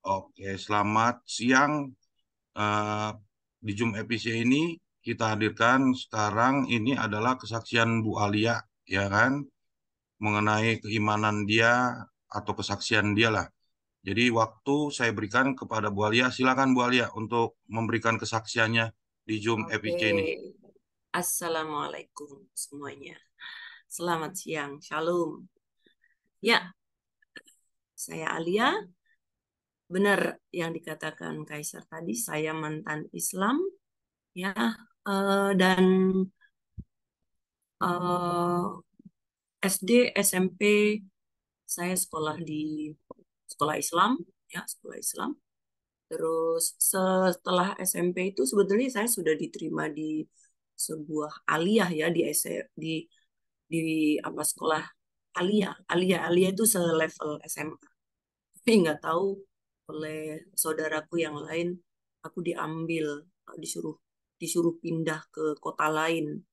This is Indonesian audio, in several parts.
Oke, selamat siang. Eh, di Zoom episode ini kita hadirkan sekarang ini adalah kesaksian Bu Alia, ya kan, mengenai keimanan dia atau kesaksian dia lah. Jadi waktu saya berikan kepada Bu Alia, silakan Bu Alia untuk memberikan kesaksiannya di Zoom Oke, episode ini. Assalamualaikum semuanya. Selamat siang, Shalom. Ya, saya Alia. Benar yang dikatakan Kaisar tadi, saya mantan Islam, ya, dan SD, SMP saya sekolah di sekolah Islam, ya, sekolah Islam. Terus setelah SMP itu sebetulnya saya sudah diterima di sebuah aliyah ya di apa sekolah Alia itu selevel SMA. Tapi nggak tahu oleh saudaraku yang lain, aku diambil, disuruh disuruh pindah ke kota lain.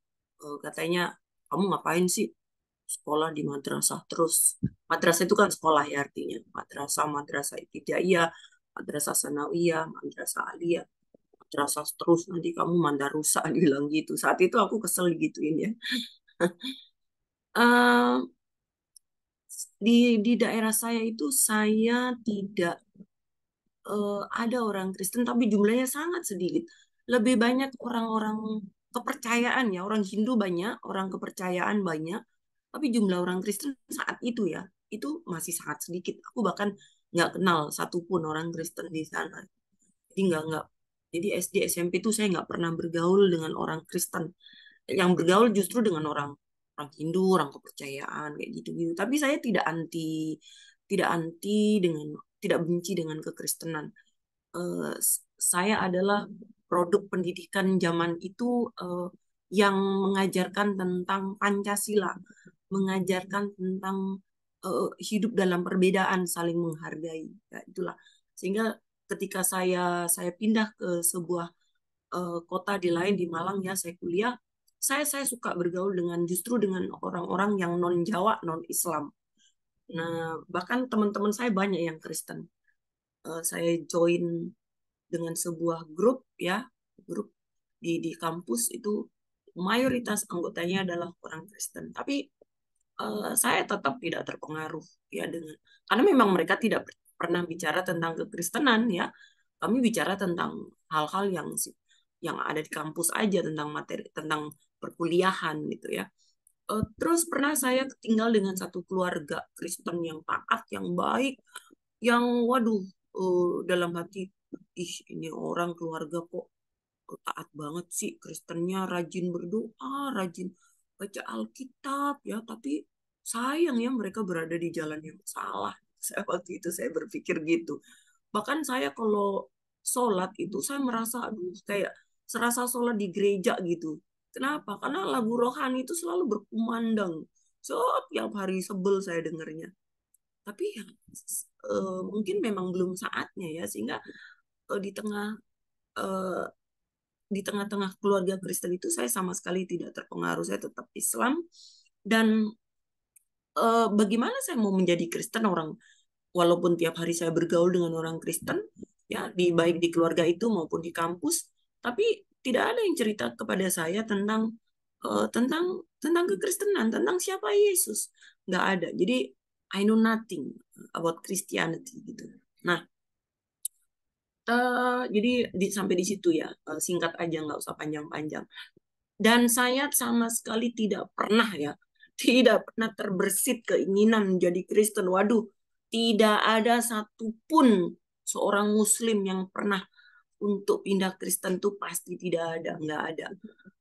Katanya, kamu ngapain sih sekolah di madrasah terus? Madrasah itu kan sekolah ya artinya. Madrasah ibtidaiyah, madrasah sanawiyah, madrasah aliyah, madrasah terus nanti kamu mandarusa bilang gitu. Saat itu aku kesel gituin ya. Eh, di daerah saya itu saya tidak ada orang Kristen tapi jumlahnya sangat sedikit. Lebih banyak orang-orang kepercayaan ya, orang Hindu banyak, orang kepercayaan banyak, tapi jumlah orang Kristen saat itu ya, itu masih sangat sedikit. Aku bahkan nggak kenal satupun orang Kristen di sana. Jadi nggak. Jadi SD SMP itu saya nggak pernah bergaul dengan orang Kristen. Yang bergaul justru dengan orang orang Hindu, orang kepercayaan kayak gitu-gitu. Tapi saya tidak anti dengan tidak benci dengan kekristenan. Saya adalah produk pendidikan zaman itu yang mengajarkan tentang Pancasila, mengajarkan tentang hidup dalam perbedaan, saling menghargai. Ya, itulah. Sehingga ketika saya pindah ke sebuah kota di lain di Malang ya, saya kuliah, saya suka bergaul dengan justru dengan orang-orang yang non Jawa, non Islam. Nah, bahkan teman-teman saya banyak yang Kristen. Saya join dengan sebuah grup ya, grup di kampus itu mayoritas anggotanya adalah orang Kristen. Tapi saya tetap tidak terpengaruh ya dengan karena memang mereka tidak pernah bicara tentang kekristenan ya. Kami bicara tentang hal-hal yang ada di kampus aja tentang materi tentang perkuliahan gitu ya. Terus pernah saya tinggal dengan satu keluarga Kristen yang taat, yang baik, yang waduh dalam hati ih ini orang keluarga kok taat banget sih Kristennya rajin berdoa rajin baca Alkitab ya tapi sayang ya mereka berada di jalan yang salah saya waktu itu saya berpikir gitu bahkan saya kalau sholat itu saya merasa aduh kayak serasa sholat di gereja gitu kenapa karena lagu rohani itu selalu berkumandang setiap hari sebel saya dengernya tapi ya mungkin memang belum saatnya ya sehingga eh, di tengah eh, di tengah-tengah keluarga Kristen itu saya sama sekali tidak terpengaruh saya tetap Islam dan bagaimana saya mau menjadi Kristen orang walaupun tiap hari saya bergaul dengan orang Kristen ya di baik di keluarga itu maupun di kampus tapi tidak ada yang cerita kepada saya tentang tentang kekristenan tentang siapa Yesus nggak ada jadi I know nothing about Christianity gitu nah jadi sampai di situ ya singkat aja nggak usah panjang-panjang dan saya sama sekali tidak pernah ya tidak pernah terbersit keinginan menjadi Kristen waduh tidak ada satupun seorang Muslim yang pernah untuk pindah Kristen tuh pasti tidak ada nggak ada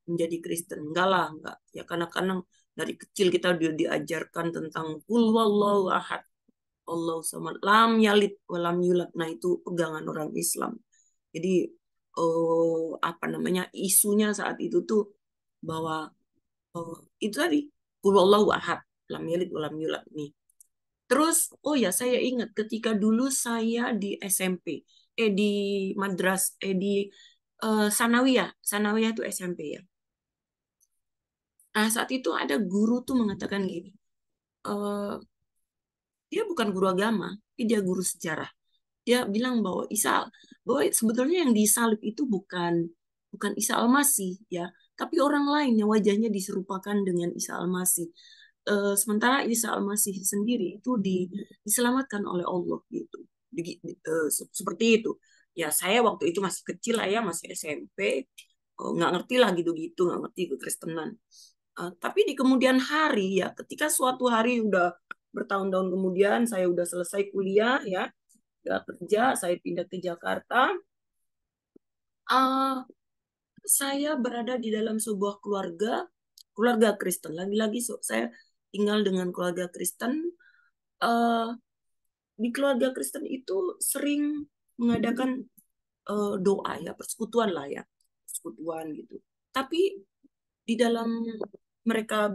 menjadi Kristen enggak lah enggak ya karena kadang dari kecil kita udah diajarkan tentang kul wallahu ahad Allah sama lam yalid walam yulad. Nah, itu pegangan orang Islam. Jadi apa namanya? Isunya saat itu tuh bahwa eh, itu tadi qul huwallahu ahad, lam yalid walam yulad nih. Terus oh ya saya ingat ketika dulu saya di SMP, di di Sanawiyah. Sanawiyah itu SMP ya. Nah, saat itu ada guru tuh mengatakan gini, eh, dia bukan guru agama, tapi dia guru sejarah. dia bilang bahwa sebetulnya yang disalib itu bukan bukan Isa Al-Masih ya, tapi orang lain yang wajahnya diserupakan dengan Isa Al-Masih. Sementara Isa Al-Masih sendiri itu diselamatkan oleh Allah gitu. Seperti itu. Ya saya waktu itu masih kecil lah ya, masih SMP, nggak ngerti lah gitu-gitu, nggak ngerti kekristenan. Tapi di kemudian hari ya, ketika suatu hari udah bertahun-tahun kemudian saya udah selesai kuliah ya, udah kerja, saya pindah ke Jakarta. uh, saya berada di dalam sebuah keluarga Kristen. Lagi-lagi saya tinggal dengan keluarga Kristen. Uh, di keluarga Kristen itu sering mengadakan doa ya, persekutuan lah ya, persekutuan gitu. Tapi di dalam mereka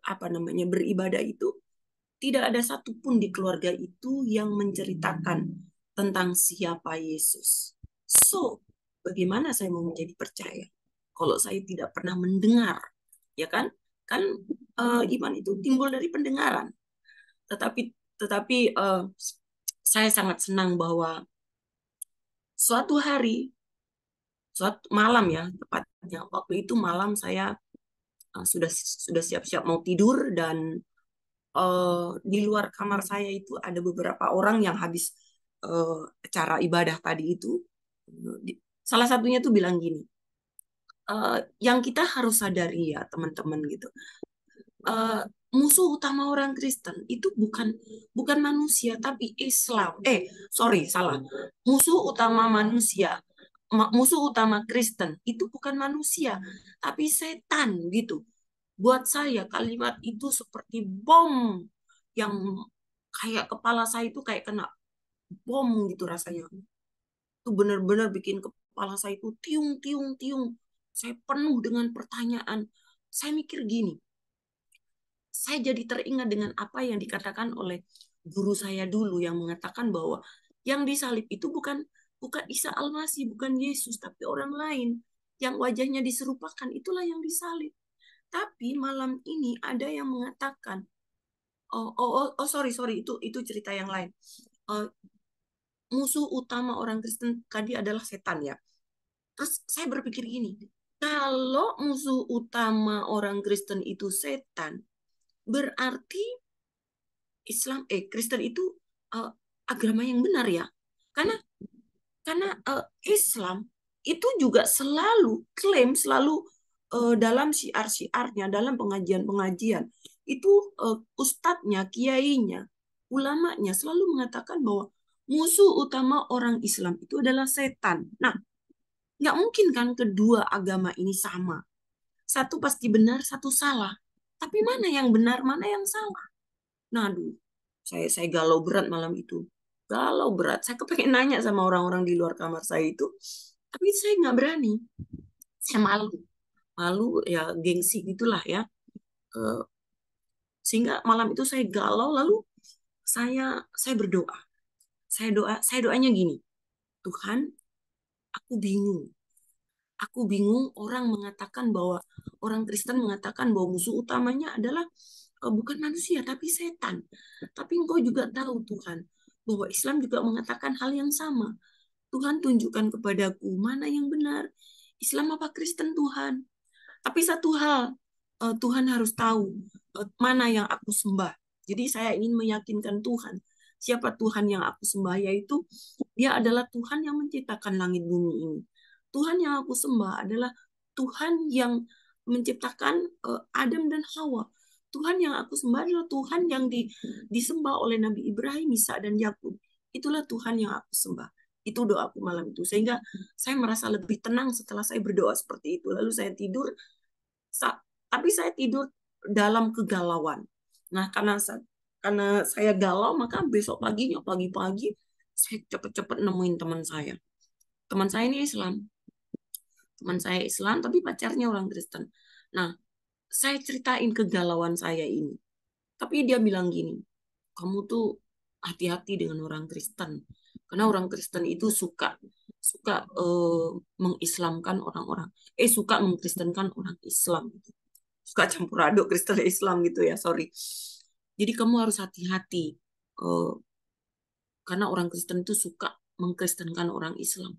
apa namanya beribadah itu tidak ada satupun di keluarga itu yang menceritakan tentang siapa Yesus. So, bagaimana saya mau menjadi percaya kalau saya tidak pernah mendengar, ya kan? Kan iman itu timbul dari pendengaran. Tetapi saya sangat senang bahwa suatu hari, suatu malam ya, tepatnya waktu itu malam saya sudah siap-siap mau tidur dan di luar kamar saya itu ada beberapa orang yang habis acara ibadah tadi itu. Salah satunya tuh bilang gini, yang kita harus sadari ya teman-teman gitu, eh, musuh utama orang Kristen itu bukan manusia tapi Islam. Sorry salah. Musuh utama manusia, musuh utama Kristen itu bukan manusia tapi setan gitu. Buat saya kalimat itu seperti bom yang kayak kepala saya itu kayak kena bom gitu rasanya. Itu benar-benar bikin kepala saya itu tiung tiung tiung. Saya penuh dengan pertanyaan. Saya mikir gini, saya jadi teringat dengan apa yang dikatakan oleh guru saya dulu yang mengatakan bahwa yang disalib itu bukan bukan Isa Al-Masih, bukan Yesus, tapi orang lain yang wajahnya diserupakan itulah yang disalib. Tapi malam ini ada yang mengatakan, sorry sorry itu cerita yang lain. Uh, Musuh utama orang Kristen tadi adalah setan ya. Terus saya berpikir gini, kalau musuh utama orang Kristen itu setan, berarti Kristen itu uh, agama yang benar ya. Karena Islam itu juga selalu klaim selalu dalam syiar-syiarnya, dalam pengajian-pengajian itu ustadznya, kiainya, ulamanya selalu mengatakan bahwa musuh utama orang Islam itu adalah setan. Nah, nggak mungkin kan kedua agama ini sama. Satu pasti benar, satu salah. Tapi mana yang benar, mana yang salah? Nah, aduh, saya galau berat malam itu. Galau berat. Saya kepengen nanya sama orang-orang di luar kamar saya itu, tapi saya nggak berani. Saya malu, malu ya gengsi gitulah ya. Eh, Sehingga malam itu saya galau, lalu saya berdoa. Saya doanya gini, Tuhan, aku bingung. Aku bingung orang Kristen mengatakan bahwa musuh utamanya adalah bukan manusia tapi setan. Tapi Engkau juga tahu Tuhan bahwa Islam juga mengatakan hal yang sama. Tuhan tunjukkan kepadaku mana yang benar, Islam apa Kristen Tuhan. Tapi satu hal, Tuhan harus tahu mana yang aku sembah. Jadi saya ingin meyakinkan Tuhan. Siapa Tuhan yang aku sembah, yaitu dia adalah Tuhan yang menciptakan langit bumi ini. Tuhan yang aku sembah adalah Tuhan yang menciptakan Adam dan Hawa. Tuhan yang aku sembah adalah Tuhan yang disembah oleh Nabi Ibrahim, Isa, dan Yakub. Itulah Tuhan yang aku sembah. Itu doaku malam itu. Sehingga saya merasa lebih tenang setelah saya berdoa seperti itu. Lalu saya tidur, tapi saya tidur dalam kegalauan. Nah, karena saya galau, maka besok paginya, pagi-pagi, saya cepet-cepet nemuin teman saya. Teman saya ini Islam. Teman saya Islam, tapi pacarnya orang Kristen. Nah, saya ceritain kegalauan saya ini. Tapi dia bilang gini, kamu tuh hati-hati dengan orang Kristen. Karena orang Kristen itu suka suka mengislamkan orang-orang. Suka mengkristenkan orang Islam. Suka campur aduk Kristen Islam gitu ya, sorry. Jadi kamu harus hati-hati. karena orang Kristen itu suka mengkristenkan orang Islam.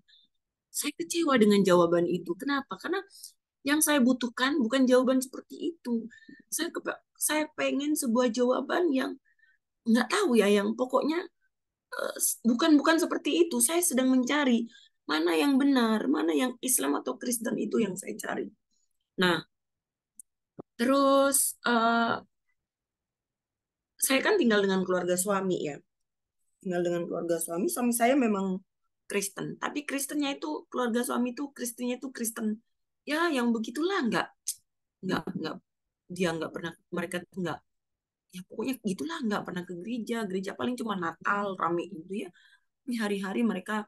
Saya kecewa dengan jawaban itu. Kenapa? Karena yang saya butuhkan bukan jawaban seperti itu. Saya pengen sebuah jawaban yang nggak tahu ya, yang pokoknya bukan bukan seperti itu. Saya sedang mencari mana yang benar, mana yang Islam atau Kristen, itu yang saya cari. Nah, terus saya kan tinggal dengan keluarga suami ya. Tinggal dengan keluarga suami. Suami saya memang Kristen, tapi Kristennya itu, keluarga suami itu Kristennya itu Kristen ya yang begitulah, nggak dia nggak pernah, mereka tuh nggak, ya pokoknya gitulah, nggak pernah ke gereja. Gereja paling cuma Natal rame itu ya. Di hari-hari mereka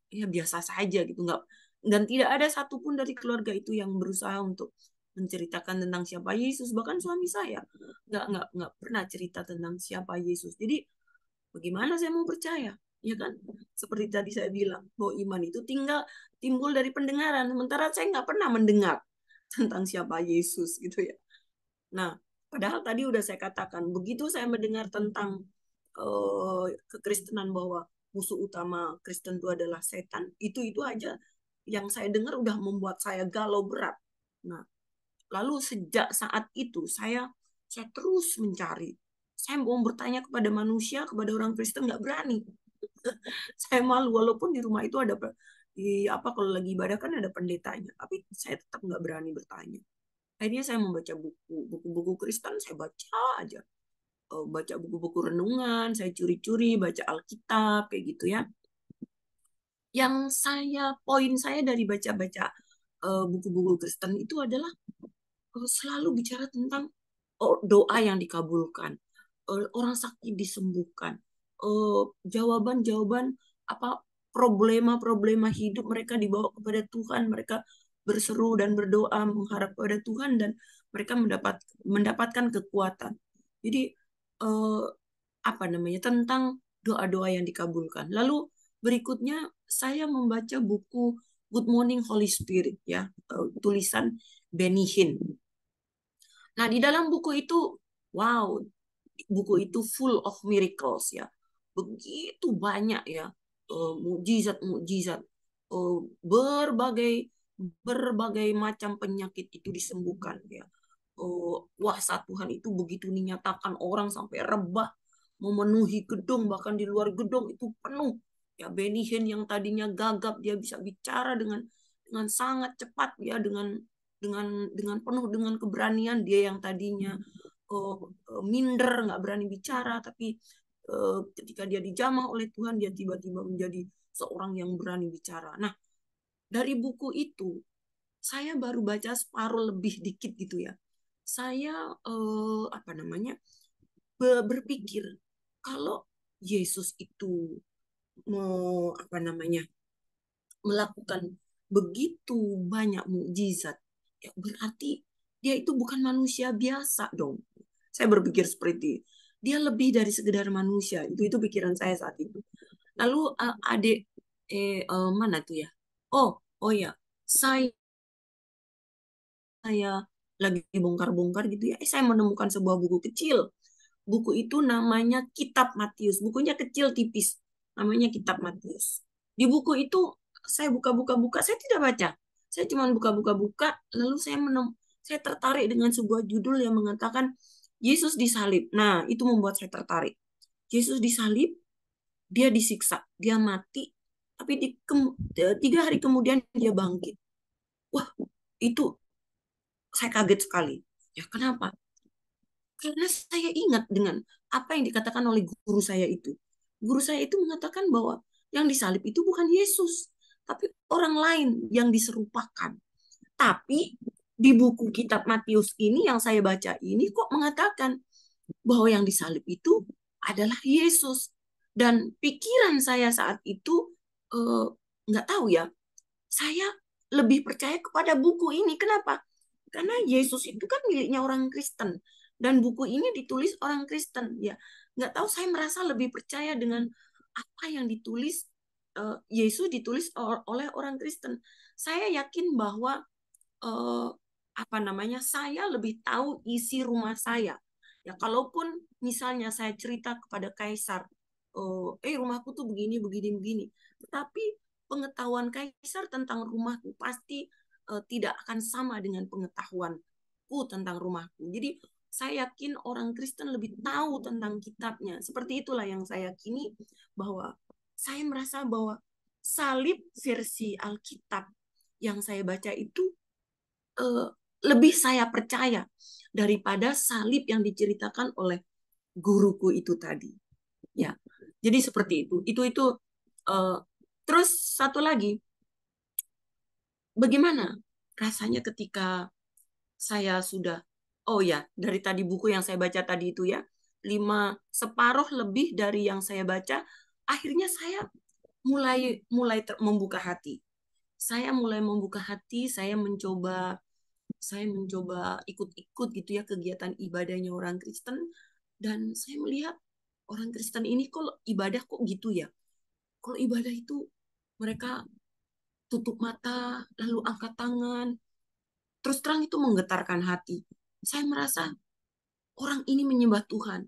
ya biasa saja gitu, nggak, dan tidak ada satupun dari keluarga itu yang berusaha untuk menceritakan tentang siapa Yesus. Bahkan suami saya nggak pernah cerita tentang siapa Yesus. Jadi bagaimana saya mau percaya, ya kan? Seperti tadi saya bilang bahwa iman itu tinggal timbul dari pendengaran, sementara saya nggak pernah mendengar tentang siapa Yesus gitu ya. Nah, padahal tadi udah saya katakan, begitu saya mendengar tentang kekristenan bahwa musuh utama Kristen itu adalah setan, itu aja yang saya dengar udah membuat saya galau berat. Nah, lalu sejak saat itu saya terus mencari. Saya mau bertanya kepada manusia, kepada orang Kristen nggak berani. Saya malu, walaupun di rumah itu ada di apa, kalau lagi ibadah kan ada pendetanya, tapi saya tetap nggak berani bertanya. Akhirnya saya membaca buku-buku Kristen, saya baca aja. Baca buku-buku renungan, saya curi-curi baca Alkitab kayak gitu ya. Yang poin saya dari baca-baca buku-buku Kristen itu adalah selalu bicara tentang doa yang dikabulkan, orang sakit disembuhkan, jawaban-jawaban apa, problema-problema hidup mereka dibawa kepada Tuhan, mereka berseru dan berdoa mengharap kepada Tuhan, dan mereka mendapatkan kekuatan. Jadi eh, apa namanya, tentang doa-doa yang dikabulkan. Lalu berikutnya saya membaca buku Good Morning Holy Spirit ya, tulisan Benny Hinn. Nah, di dalam buku itu, wow, buku itu full of miracles ya. Begitu banyak ya, mukjizat-mukjizat. Berbagai berbagai macam penyakit itu disembuhkan ya. Kuasa Tuhan itu begitu dinyatakan, orang sampai rebah memenuhi gedung, bahkan di luar gedung itu penuh. Ya, Benny Hinn yang tadinya gagap, dia bisa bicara dengan sangat cepat ya, dengan penuh dengan keberanian. Dia yang tadinya minder, nggak berani bicara, tapi ketika dia dijamah oleh Tuhan, dia tiba-tiba menjadi seorang yang berani bicara. Nah, dari buku itu saya baru baca separuh lebih dikit gitu ya. Saya apa namanya, berpikir kalau Yesus itu apa namanya, melakukan begitu banyak mukjizat, ya berarti dia itu bukan manusia biasa dong. Saya berpikir seperti itu. Dia lebih dari sekedar manusia. Itu pikiran saya saat itu. Lalu adik mana tuh ya? Oh, oh ya. Saya lagi bongkar-bongkar gitu ya. Saya menemukan sebuah buku kecil. Buku itu namanya Kitab Matius. Bukunya kecil tipis. Namanya Kitab Matius. Di buku itu saya buka-buka-buka, saya tidak baca. Saya cuma buka-buka-buka, lalu saya tertarik dengan sebuah judul yang mengatakan Yesus disalib. Nah, itu membuat saya tertarik. Yesus disalib, dia disiksa, dia mati, tapi 3 hari kemudian dia bangkit. Wah, itu saya kaget sekali. Ya, kenapa? Karena saya ingat dengan apa yang dikatakan oleh guru saya itu. Guru saya itu mengatakan bahwa yang disalib itu bukan Yesus, tapi orang lain yang diserupakan. Tapi di buku kitab Matius ini yang saya baca ini kok mengatakan bahwa yang disalib itu adalah Yesus. Dan pikiran saya saat itu eh, nggak tahu ya, saya lebih percaya kepada buku ini. Kenapa? Karena Yesus itu kan miliknya orang Kristen, dan buku ini ditulis orang Kristen. Ya, nggak tahu, saya merasa lebih percaya dengan apa yang ditulis. Yesus ditulis oleh orang Kristen. Saya yakin bahwa eh, apa namanya, saya lebih tahu isi rumah saya. Ya, kalaupun misalnya saya cerita kepada kaisar rumahku tuh begini, begini, begini. Tetapi pengetahuan kaisar tentang rumahku pasti tidak akan sama dengan pengetahuanku tentang rumahku. Jadi saya yakin orang Kristen lebih tahu tentang kitabnya. Seperti itulah yang saya yakini, bahwa saya merasa bahwa salib versi Alkitab yang saya baca itu eh, lebih saya percaya daripada salib yang diceritakan oleh guruku itu tadi. Ya, jadi seperti itu. Eh, terus satu lagi, bagaimana rasanya ketika saya sudah, oh ya, dari tadi buku yang saya baca tadi itu ya, separuh lebih dari yang saya baca, akhirnya saya mulai mulai membuka hati. Saya mulai membuka hati, saya mencoba ikut-ikut gitu ya kegiatan ibadahnya orang Kristen, dan saya melihat orang Kristen ini kok ibadah kok gitu ya. Kalau ibadah itu mereka tutup mata lalu angkat tangan, terus terang itu menggetarkan hati. Saya merasa orang ini menyembah Tuhan.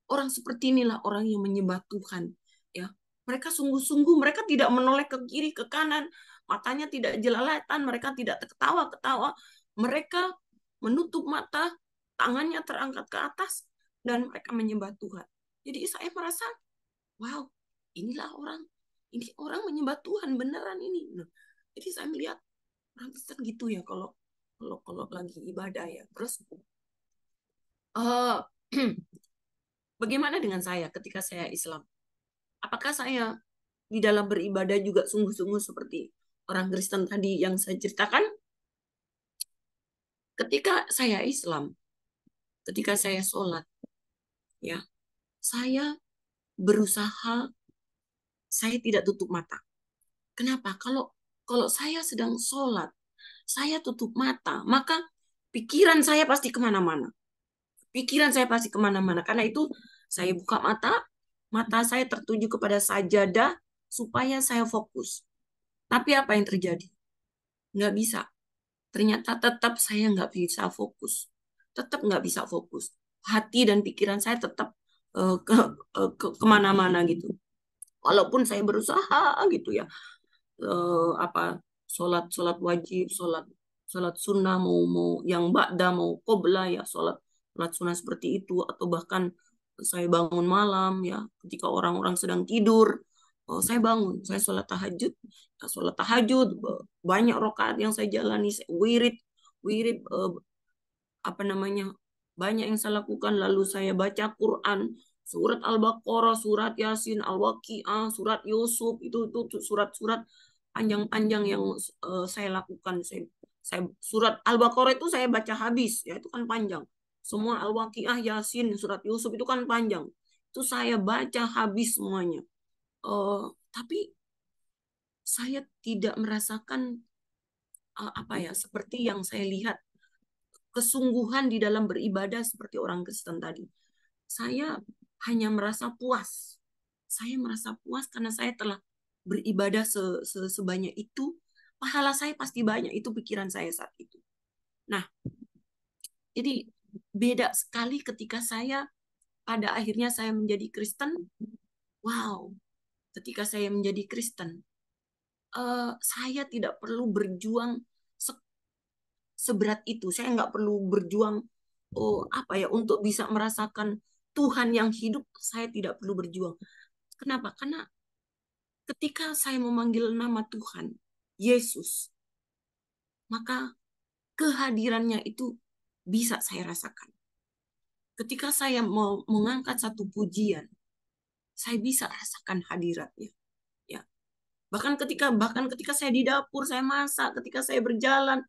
Orang seperti inilah orang yang menyembah Tuhan. Ya, mereka sungguh-sungguh, mereka tidak menoleh ke kiri ke kanan, matanya tidak jelalatan, mereka tidak terketawa-ketawa, mereka menutup mata, tangannya terangkat ke atas, dan mereka menyembah Tuhan. Jadi saya merasa, wow, inilah orang, ini orang menyembah Tuhan beneran ini. Nah, jadi saya melihat orang Kristen gitu ya kalau kalau kalau lagi ibadah ya. Terus uh, bagaimana dengan saya ketika saya Islam? Apakah saya di dalam beribadah juga sungguh-sungguh seperti orang Kristen tadi yang saya ceritakan? Ketika saya Islam, ketika saya sholat, ya, saya berusaha, saya tidak tutup mata. Kenapa? Kalau kalau saya sedang sholat, saya tutup mata, maka pikiran saya pasti kemana-mana. Pikiran saya pasti kemana-mana. Karena itu saya buka mata, mata saya tertuju kepada sajadah supaya saya fokus. Tapi apa yang terjadi? Nggak bisa. Ternyata tetap saya nggak bisa fokus. Tetap nggak bisa fokus. Hati dan pikiran saya tetap kemana-mana gitu. Walaupun saya berusaha gitu ya, apa sholat sholat wajib, sholat sholat sunnah, mau yang ba'da mau qobla ya, sholat sholat sunnah seperti itu, atau bahkan saya bangun malam ya ketika orang-orang sedang tidur, saya bangun, saya sholat tahajud, ya, sholat tahajud banyak rakaat yang saya jalani, saya wirid wirid apa namanya, banyak yang saya lakukan, lalu saya baca Quran, surat Al-Baqarah, surat Yasin, Al-Waqiah, surat Yusuf, itu surat-surat panjang-panjang yang saya lakukan. Saya surat Al-Baqarah itu saya baca habis, ya itu kan panjang. Semua Al-Waqiah, Yasin, surat Yusuf itu kan panjang. Itu saya baca habis semuanya. Tapi saya tidak merasakan apa ya, seperti yang saya lihat kesungguhan di dalam beribadah seperti orang Kristen tadi. Saya hanya merasa puas. Saya merasa puas karena saya telah beribadah sebanyak itu. Pahala saya pasti banyak. Itu pikiran saya saat itu. Nah, jadi beda sekali ketika saya pada akhirnya saya menjadi Kristen. Wow, ketika saya menjadi Kristen, saya tidak perlu berjuang seberat itu. Saya nggak perlu berjuang, apa ya, untuk bisa merasakan Tuhan yang hidup. Saya tidak perlu berjuang. Kenapa? Karena ketika saya memanggil nama Tuhan Yesus, maka kehadirannya itu bisa saya rasakan. Ketika saya mau mengangkat satu pujian, saya bisa rasakan hadiratnya. Ya, bahkan ketika saya di dapur, saya masak, ketika saya berjalan,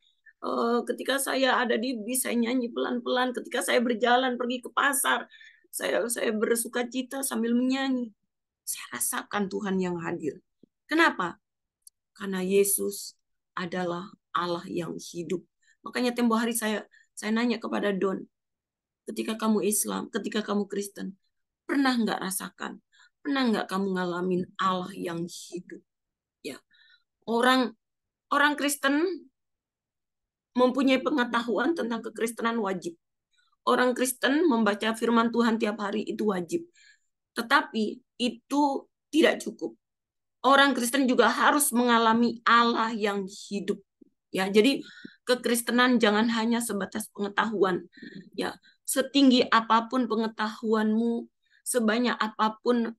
ketika saya ada di bis, saya nyanyi pelan-pelan, ketika saya berjalan pergi ke pasar, saya bersuka cita sambil menyanyi. Saya rasakan Tuhan yang hadir. Kenapa? Karena Yesus adalah Allah yang hidup. Makanya tempo hari saya nanya kepada Don, ketika kamu Islam, ketika kamu Kristen, pernah nggak rasakan? Pernah nggak kamu ngalamin Allah yang hidup? Ya, orang orang Kristen mempunyai pengetahuan tentang kekristenan wajib. Orang Kristen membaca firman Tuhan tiap hari itu wajib. Tetapi itu tidak cukup. Orang Kristen juga harus mengalami Allah yang hidup. Ya, jadi kekristenan jangan hanya sebatas pengetahuan. Ya, setinggi apapun pengetahuanmu, sebanyak apapun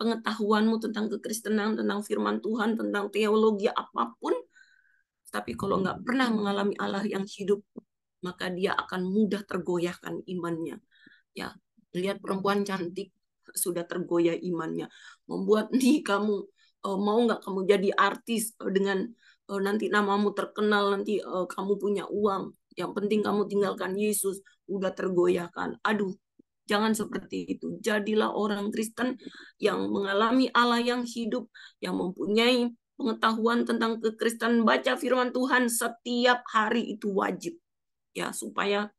pengetahuanmu tentang kekristenan, tentang firman Tuhan, tentang teologi apapun, tapi kalau nggak pernah mengalami Allah yang hidup, maka dia akan mudah tergoyahkan imannya. Ya, lihat perempuan cantik sudah tergoyah imannya. Membuat nih kamu mau nggak kamu jadi artis dengan nanti namamu terkenal, nanti kamu punya uang. Yang penting kamu tinggalkan Yesus, udah tergoyahkan. Aduh, jangan seperti itu. Jadilah orang Kristen yang mengalami Allah yang hidup, yang mempunyai pengetahuan tentang kekristenan, baca firman Tuhan setiap hari itu wajib. Ya, supaya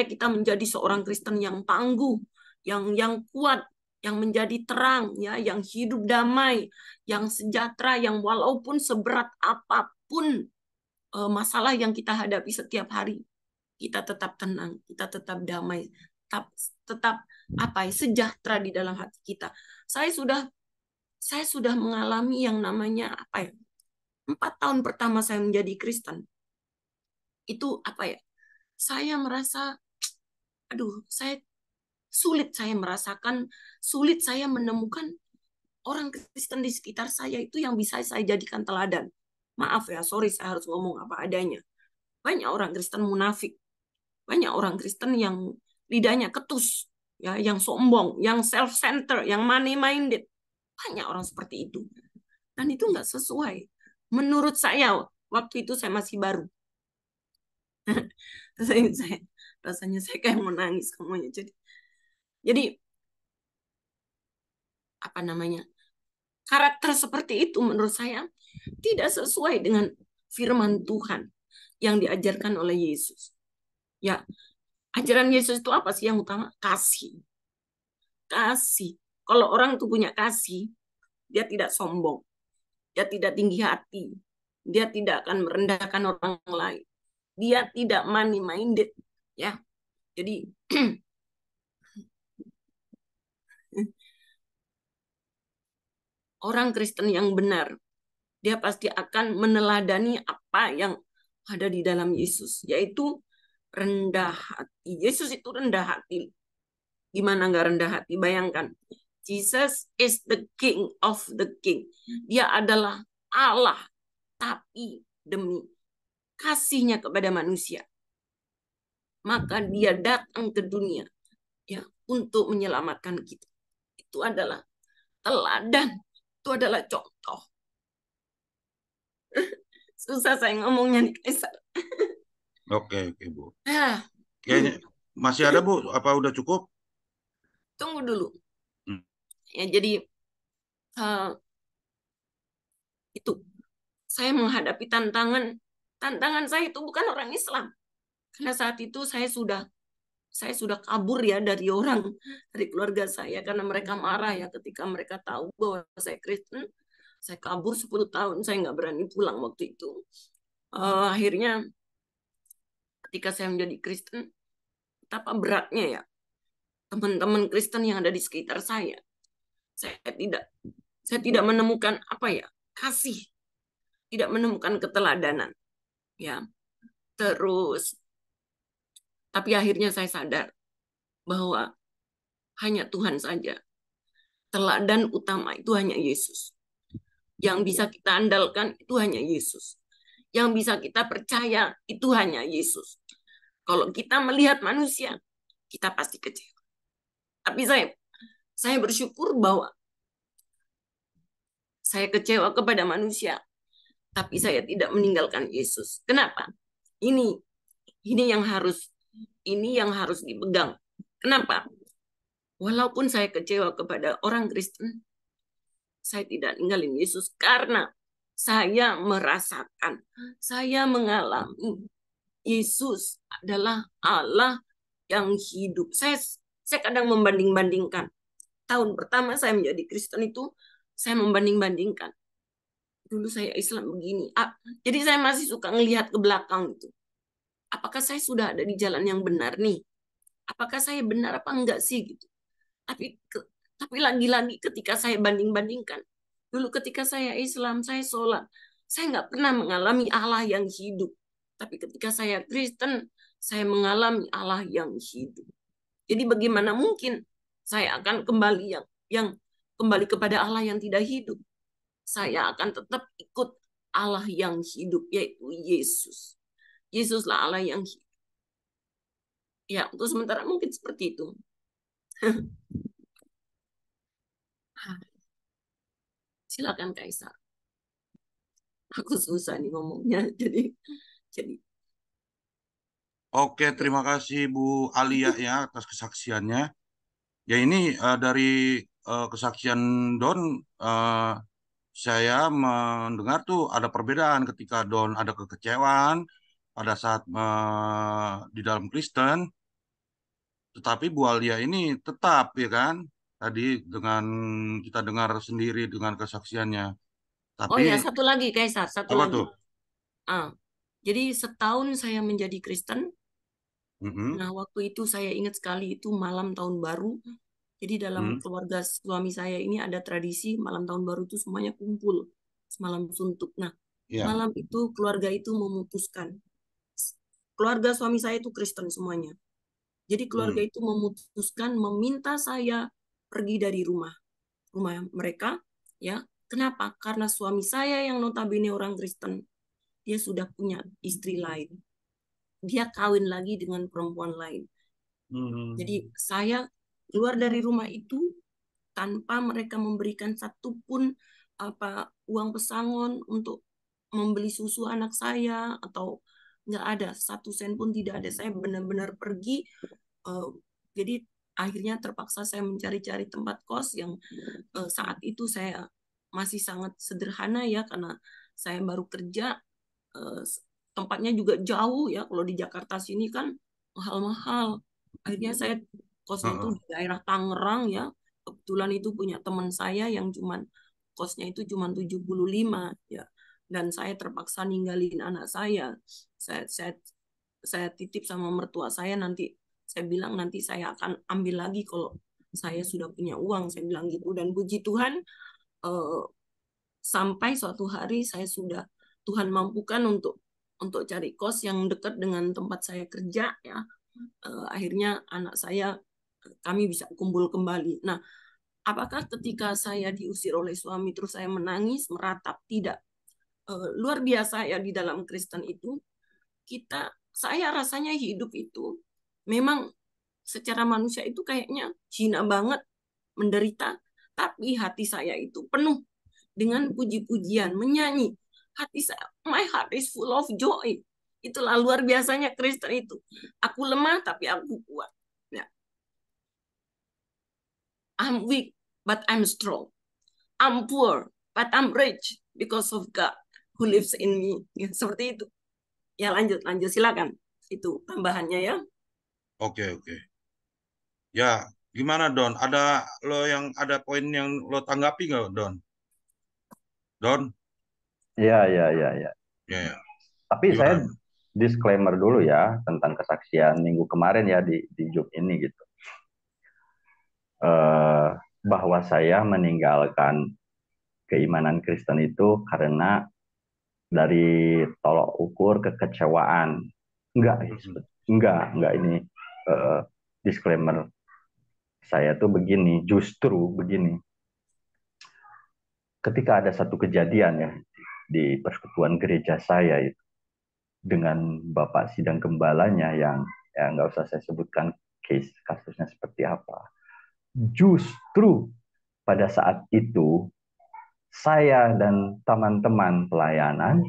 kita menjadi seorang Kristen yang tangguh, yang kuat, yang menjadi terang, ya, yang hidup damai, yang sejahtera, yang walaupun seberat apapun masalah yang kita hadapi setiap hari, kita tetap tenang, kita tetap damai, tetap tetap apa ya, sejahtera di dalam hati kita. Saya sudah saya sudah mengalami yang namanya apa ya? 4 tahun pertama saya menjadi Kristen itu apa ya? Saya merasa, aduh, saya merasakan sulit saya menemukan orang Kristen di sekitar saya itu yang bisa saya jadikan teladan. Maaf ya, sorry saya harus ngomong apa adanya. Banyak orang Kristen munafik, banyak orang Kristen yang lidahnya ketus, ya, yang sombong, yang self-centered, yang money-minded. Banyak orang seperti itu. Dan itu nggak sesuai. Menurut saya, waktu itu saya masih baru. saya, rasanya saya kayak mau nangis semuanya. Jadi apa namanya? Karakter seperti itu menurut saya tidak sesuai dengan firman Tuhan yang diajarkan oleh Yesus. Ya, ajaran Yesus itu apa sih yang utama? Kasih. Kasih. Kalau orang tuh punya kasih, dia tidak sombong, dia tidak tinggi hati, dia tidak akan merendahkan orang lain, dia tidak money minded, ya. Jadi orang Kristen yang benar, dia pasti akan meneladani apa yang ada di dalam Yesus, yaitu rendah hati. Yesus itu rendah hati. Gimana nggak rendah hati? Bayangkan, Jesus is the King of the King. Dia adalah Allah, tapi demi kasihnya kepada manusia, maka dia datang ke dunia, ya, untuk menyelamatkan kita. Itu adalah teladan, itu adalah contoh. Susah saya ngomongnya nih, Kaisar. Oke, oke, Bu. Ah, Kayaknya masih ada, Bu. Apa udah cukup? tunggu dulu. Hmm. Ya, jadi uh, itu saya menghadapi tantangan. Tantangan saya itu bukan orang Islam. Karena saat itu saya sudah kabur ya dari keluarga saya karena mereka marah ya ketika mereka tahu bahwa saya Kristen. Saya kabur 10 tahun, saya nggak berani pulang waktu itu. Akhirnya ketika saya menjadi Kristen, betapa beratnya ya teman-teman Kristen yang ada di sekitar saya. Saya tidak saya tidak menemukan apa ya, kasih, tidak menemukan keteladanan, ya. Terus tapi akhirnya saya sadar bahwa hanya Tuhan saja. Teladan utama itu hanya Yesus. Yang bisa kita andalkan itu hanya Yesus. Yang bisa kita percaya itu hanya Yesus. Kalau kita melihat manusia, kita pasti kecewa. Tapi saya bersyukur bahwa saya kecewa kepada manusia, tapi saya tidak meninggalkan Yesus. Kenapa? Ini ini yang harus dipegang. Kenapa? Walaupun saya kecewa kepada orang Kristen, saya tidak ninggalin Yesus karena saya merasakan, saya mengalami Yesus adalah Allah yang hidup. Saya kadang membanding-bandingkan. Tahun pertama saya menjadi Kristen itu, saya membanding-bandingkan. Dulu saya Islam begini. Jadi saya masih suka ngelihat ke belakang itu. Apakah saya sudah ada di jalan yang benar nih? Apakah saya benar apa enggak sih gitu? Tapi Tapi lagi-lagi ketika saya banding-bandingkan, dulu ketika saya Islam, saya sholat, saya nggak pernah mengalami Allah yang hidup. Tapi ketika saya Kristen, saya mengalami Allah yang hidup. Jadi bagaimana mungkin saya akan kembali yang kembali kepada Allah yang tidak hidup? Saya akan tetap ikut Allah yang hidup, yaitu Yesus. Yesuslah Allah yang hidup. Ya, untuk sementara mungkin seperti itu. Silakan Kaisar. Aku susah nih ngomongnya. Jadi Oke, terima kasih Bu Alia ya atas kesaksiannya. Ya ini dari kesaksian Don, eh, saya mendengar tuh ada perbedaan ketika Don ada kekecewaan pada saat di dalam Kristen, tetapi Bu Alia ini tetap ya kan, tadi dengan kita dengar sendiri dengan kesaksiannya. oh Tapi ya, satu lagi Kaisar, satu apa lagi. tuh? Ah, jadi setahun saya menjadi Kristen. Mm-mm, Nah, waktu itu saya ingat sekali itu malam tahun baru. Jadi dalam mm, keluarga suami saya ini ada tradisi malam tahun baru itu semuanya kumpul semalam suntuk. Nah, ya, malam itu keluarga itu memutuskan. Keluarga suami saya itu Kristen semuanya. Jadi keluarga mm, itu memutuskan meminta saya pergi dari rumah mereka, ya. Kenapa? Karena suami saya yang notabene orang Kristen, dia sudah punya istri lain. Dia kawin lagi dengan perempuan lain. Jadi mm, saya keluar dari rumah itu tanpa mereka memberikan satupun uang pesangon untuk membeli susu anak saya, atau nggak ada satu sen pun, tidak ada. Saya benar-benar pergi. eh, jadi akhirnya terpaksa saya mencari-cari tempat kos yang saat itu saya masih sangat sederhana ya, karena saya baru kerja. eh, Tempatnya juga jauh ya, kalau di Jakarta sini kan mahal-mahal. Akhirnya saya kosnya itu uh-uh, di daerah Tangerang ya. Kebetulan itu punya teman saya yang cuman kosnya itu cuman 75 ya. Dan saya terpaksa ninggalin anak saya. Saya titip sama mertua saya, nanti saya bilang nanti saya akan ambil lagi kalau saya sudah punya uang, saya bilang gitu. Dan puji Tuhan, eh, sampai suatu hari saya sudah, Tuhan mampukan untuk cari kos yang dekat dengan tempat saya kerja ya. Akhirnya anak saya, kami bisa kumpul kembali. Nah, apakah ketika saya diusir oleh suami terus saya menangis meratap? Tidak. Luar biasa ya, di dalam Kristen itu saya rasanya hidup itu memang secara manusia itu kayaknya hina banget, menderita, tapi hati saya itu penuh dengan puji-pujian, menyanyi. Hati saya, my heart is full of joy. Itulah luar biasanya Kristen itu. Aku lemah tapi aku kuat. Ya, I'm weak but I'm strong. I'm poor but I'm rich because of God who lives in me. Ya, seperti itu. Ya, lanjut lanjut silakan. Itu tambahannya ya. oke oke. Ya, gimana Don? Ada lo yang ada poin yang lo tanggapi nggak Don? Don? Iya, iya, iya, iya. Ya, ya. Tapi saya Gimana? disclaimer dulu ya tentang kesaksian minggu kemarin ya di Job ini gitu. Eh, bahwa saya meninggalkan keimanan Kristen itu karena dari tolok ukur kekecewaan. Enggak, Mm-mm. enggak ini eh, disclaimer saya tuh begini, justru begini. Ketika ada satu kejadian ya di persekutuan gereja saya itu dengan Bapak sidang gembalanya yang ya nggak usah saya sebutkan case kasusnya seperti apa. Justru pada saat itu saya dan teman-teman pelayanan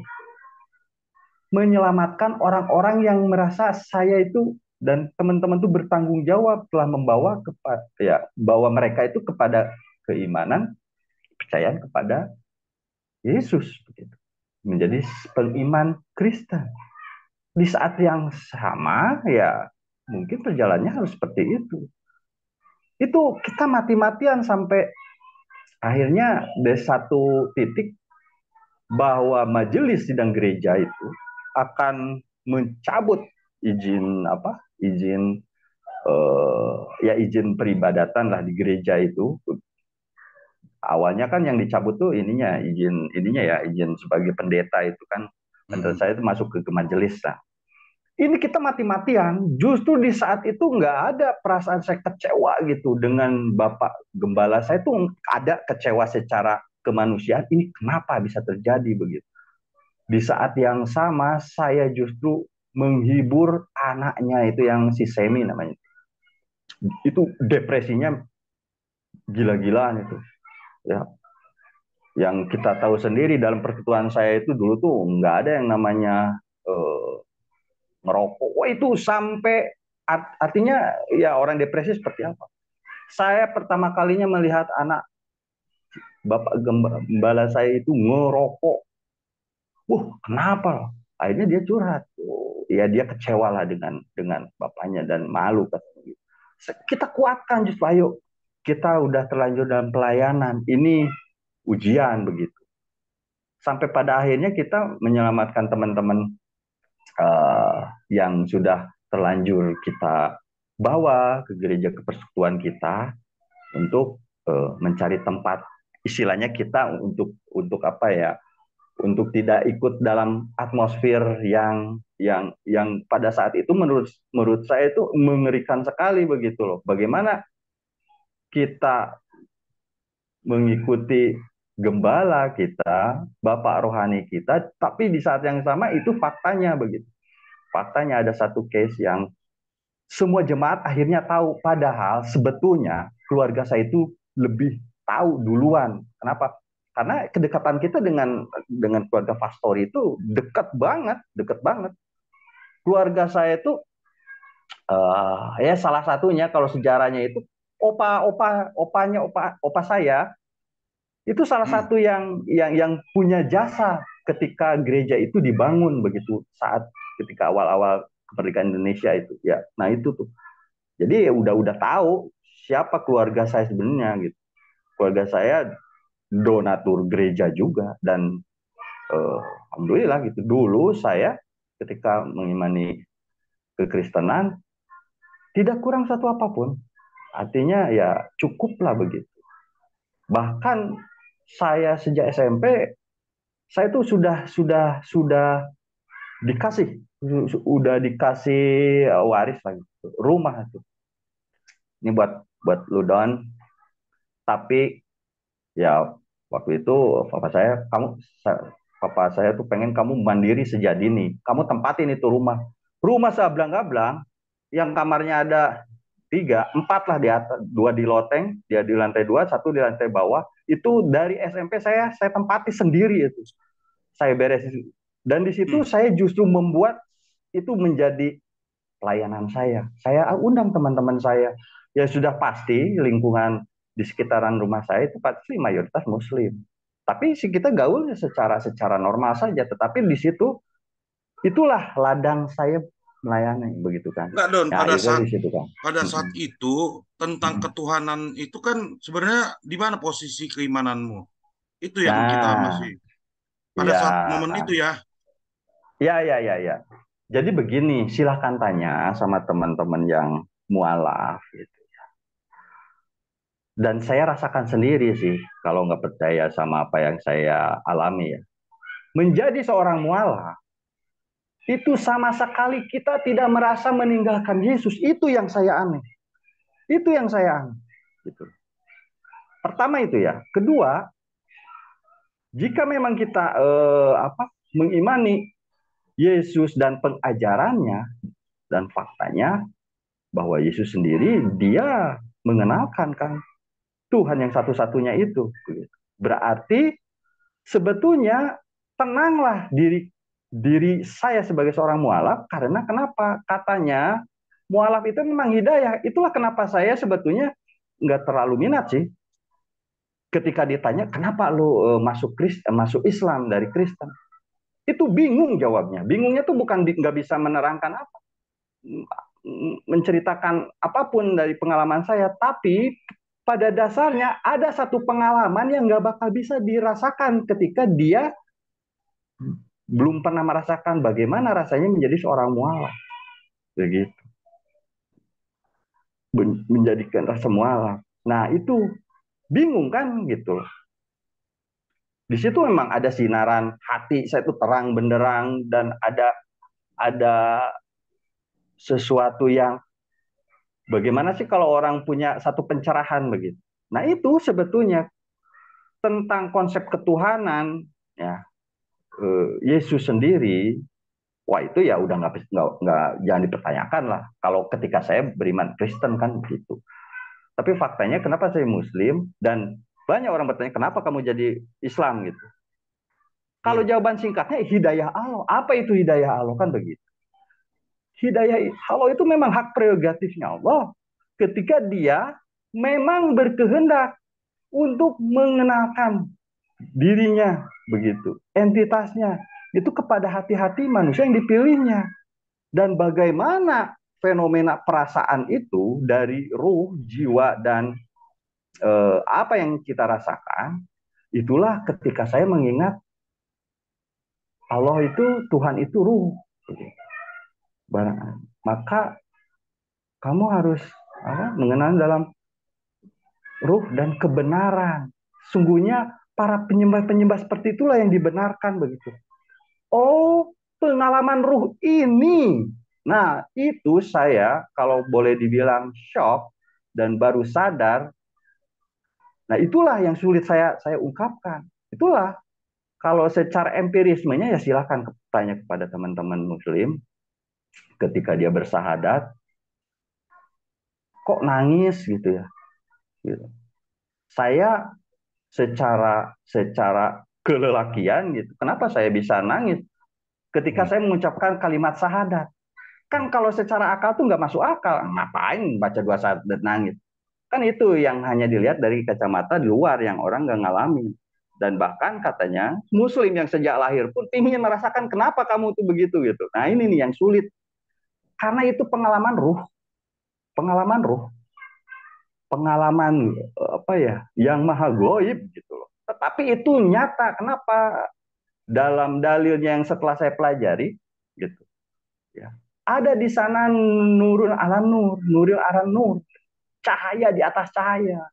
menyelamatkan orang-orang yang merasa saya itu dan teman-teman itu bertanggung jawab telah membawa kepada ya bawa mereka itu kepada keimanan kepercayaan kepada Yesus begitu menjadi peniman Kristen di saat yang sama ya mungkin perjalanannya harus seperti itu kita mati-matian sampai akhirnya dari satu titik bahwa majelis sidang gereja itu akan mencabut izin ya izin peribadatan lah di gereja itu. Awalnya kan yang dicabut tuh ininya ya, izin sebagai pendeta itu kan. Menurut Mm-mm. saya itu masuk ke majelis lah. Ini kita mati-matian, justru di saat itu nggak ada perasaan saya kecewa gitu dengan Bapak Gembala. Saya tuh ada kecewa secara kemanusiaan, ini kenapa bisa terjadi begitu. Di saat yang sama, saya justru menghibur anaknya itu yang si Semi namanya. Itu depresinya gila-gilaan itu. Ya, yang kita tahu sendiri dalam perketuaan saya itu dulu tuh nggak ada yang namanya eh, ngerokok. Wah itu sampai artinya ya orang depresi seperti apa? Saya pertama kalinya melihat anak bapak gembala saya itu ngerokok. Kenapa? Akhirnya dia curhat. Ya dia kecewa lah dengan bapaknya dan malu katanya. Kita kuatkan justru, ayo. Kita udah terlanjur dalam pelayanan. Ini ujian begitu. Sampai pada akhirnya kita menyelamatkan teman-teman yang sudah terlanjur kita bawa ke gereja kepersekutuan kita untuk mencari tempat, istilahnya kita untuk apa ya, untuk tidak ikut dalam atmosfer yang pada saat itu menurut menurut saya itu mengerikan sekali begitu loh. Bagaimana kita mengikuti gembala kita, bapak rohani kita, tapi di saat yang sama itu faktanya begitu. Faktanya ada satu case yang semua jemaat akhirnya tahu, padahal sebetulnya keluarga saya itu lebih tahu duluan. Kenapa? Karena kedekatan kita dengan keluarga pastor itu dekat banget, dekat banget. Keluarga saya itu ya salah satunya kalau sejarahnya itu opa saya itu salah Hmm. satu yang punya jasa ketika gereja itu dibangun begitu saat ketika awal-awal kemerdekaan Indonesia itu ya. Nah itu tuh. Jadi ya udah tahu siapa keluarga saya sebenarnya gitu. Keluarga saya donatur gereja juga dan alhamdulillah gitu. Dulu saya ketika mengimani kekristenan tidak kurang satu apapun. Artinya ya cukuplah begitu. Bahkan saya sejak SMP saya tuh sudah dikasih waris lagi rumah itu. Ini buat lu Don. Tapi ya waktu itu papa saya tuh pengen kamu mandiri sejak dini, kamu tempatin itu rumah seablang-ablang yang kamarnya ada tiga empat lah di atas, dua di loteng, dia di lantai dua, satu di lantai bawah. Itu dari SMP saya tempati sendiri itu, saya beresin. Dan di situ Hmm. saya justru membuat itu menjadi pelayanan saya undang teman-teman saya. Ya sudah pasti lingkungan di sekitaran rumah saya itu pasti mayoritas Muslim. Tapi sih kita gaulnya secara normal saja. Tetapi di situ itulah ladang saya melayani begitu kan. Enggak, Don. Ya Pada akhirnya saat di situ kan. pada saat Mm-mm. itu tentang Mm-mm. ketuhanan itu kan sebenarnya di mana posisi keimananmu? Itu yang kita Nah, masih pada ya, saat momen itu ya. ya. Jadi begini, silahkan tanya sama teman-teman yang mualaf gitu. Dan saya rasakan sendiri sih, kalau nggak percaya sama apa yang saya alami ya. Menjadi seorang mualaf, itu sama sekali kita tidak merasa meninggalkan Yesus. Itu yang saya aneh. Itu yang saya aneh. Gitu. Pertama itu ya. Kedua, jika memang kita mengimani Yesus dan pengajarannya dan faktanya bahwa Yesus sendiri dia mengenalkan kan Tuhan yang satu-satunya itu. Berarti sebetulnya tenanglah diri diri saya sebagai seorang mualaf karena kenapa? Katanya mualaf itu memang hidayah. Itulah kenapa saya sebetulnya nggak terlalu minat sih ketika ditanya kenapa lu masuk Islam dari Kristen. Itu bingung jawabnya. Bingungnya tuh bukan nggak bisa menerangkan apa, menceritakan apapun dari pengalaman saya, tapi pada dasarnya ada satu pengalaman yang nggak bakal bisa dirasakan ketika dia belum pernah merasakan bagaimana rasanya menjadi seorang mualaf. Begitu. menjadikan rasa mualaf. Nah, itu bingung kan gitu. Di situ memang ada sinaran hati saya itu terang benderang, dan ada sesuatu yang bagaimana sih kalau orang punya satu pencerahan begitu. Nah, itu sebetulnya tentang konsep ketuhanan ya, Yesus sendiri. Wah, itu ya udah nggak jangan dipertanyakan lah. Kalau ketika saya beriman Kristen kan begitu. Tapi faktanya kenapa saya Muslim, dan banyak orang bertanya kenapa kamu jadi Islam gitu. Kalau Hmm. jawaban singkatnya hidayah Allah. Apa itu hidayah Allah kan begitu. Hidayah Allah itu memang hak prerogatifnya Allah. Ketika Dia memang berkehendak untuk mengenalkan dirinya begitu, entitasnya itu kepada hati-hati manusia yang dipilihnya. Dan bagaimana fenomena perasaan itu dari ruh, jiwa, dan apa yang kita rasakan, itulah ketika saya mengingat Allah itu, Tuhan itu ruh. Maka kamu harus mengenal dalam ruh dan kebenaran. Sungguhnya para penyembah-penyembah seperti itulah yang dibenarkan begitu. Oh, pengalaman ruh ini. Nah, itu saya kalau boleh dibilang shock dan baru sadar. Nah, itulah yang sulit saya ungkapkan. Itulah kalau secara empirismenya ya silakan tanya kepada teman-teman Muslim ketika dia bersahadat, kok nangis gitu ya. Gitu. Saya secara kelelakian gitu. Kenapa saya bisa nangis ketika Hmm. saya mengucapkan kalimat syahadat? Kan kalau secara akal tuh nggak masuk akal. Ngapain baca dua syahadat dan nangis? Kan itu yang hanya dilihat dari kacamata di luar yang orang nggak ngalamin. Dan bahkan katanya Muslim yang sejak lahir pun ingin merasakan kenapa kamu tuh begitu gitu. Nah, ini nih yang sulit. Karena itu pengalaman ruh, pengalaman apa ya, yang maha goib gitu loh. Tetapi itu nyata. Kenapa? Dalam dalilnya yang setelah saya pelajari gitu ya, ada di sana nurun ala nur, nuril ala nur, cahaya di atas cahaya.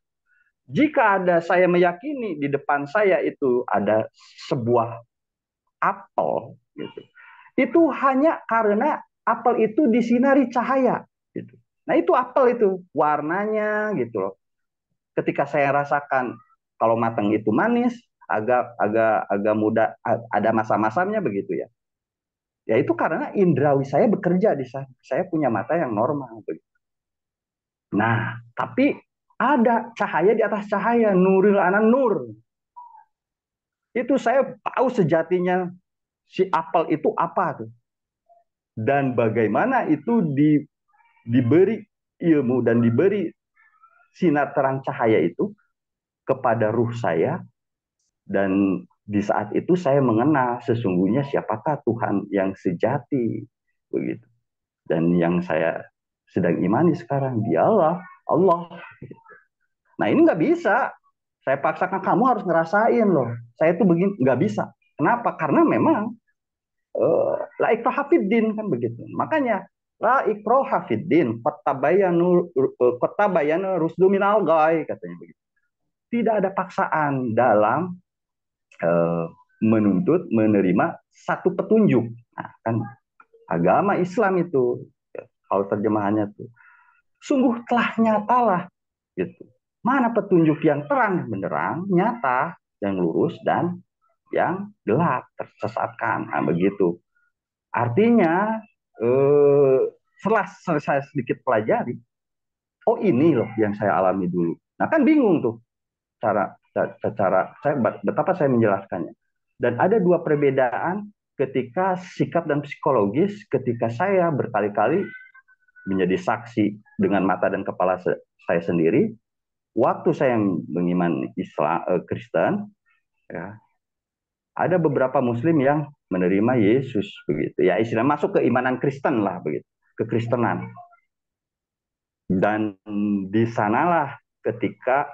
Jika ada, saya meyakini di depan saya itu ada sebuah apel gitu, itu hanya karena apel itu disinari cahaya gitu. Nah, itu apel itu warnanya gitu loh. Ketika saya rasakan kalau matang itu manis, agak agak agak muda, ada masa-masanya begitu ya. Ya itu karena indrawi saya bekerja di sana. Saya punya mata yang normal. Nah, tapi ada cahaya di atas cahaya, nuril anan nur. Itu saya tahu sejatinya si apel itu apa tuh. Dan bagaimana itu diberi ilmu dan diberi sinar terang cahaya itu kepada ruh saya. Dan di saat itu saya mengenal sesungguhnya siapakah Tuhan yang sejati. Begitu. Dan yang saya sedang imani sekarang, dia Allah. Nah, ini nggak bisa. Saya paksakan kamu harus ngerasain loh. Saya itu begini nggak bisa. Kenapa? Karena memang la ikraha fiddin kan begitu. Makanya la ikraha fiddin fatabayanu rusdu minal ghai katanya begitu. Tidak ada paksaan dalam eh, menuntut menerima satu petunjuk. Nah, kan agama Islam itu kalau terjemahannya tuh sungguh telah nyatalah gitu. Mana petunjuk yang terang benderang, nyata, yang lurus dan yang gelap, tersesatkan. Nah, begitu. Artinya setelah saya sedikit pelajari, oh ini loh yang saya alami dulu. Nah, kan bingung tuh cara saya betapa saya menjelaskannya. Dan ada dua perbedaan ketika sikap dan psikologis ketika saya berkali-kali menjadi saksi dengan mata dan kepala saya sendiri waktu saya mengiman Islam Kristen ya, ada beberapa Muslim yang menerima Yesus begitu ya, istilah masuk ke imanan Kristen lah begitu, kekristenan. Dan di sanalah ketika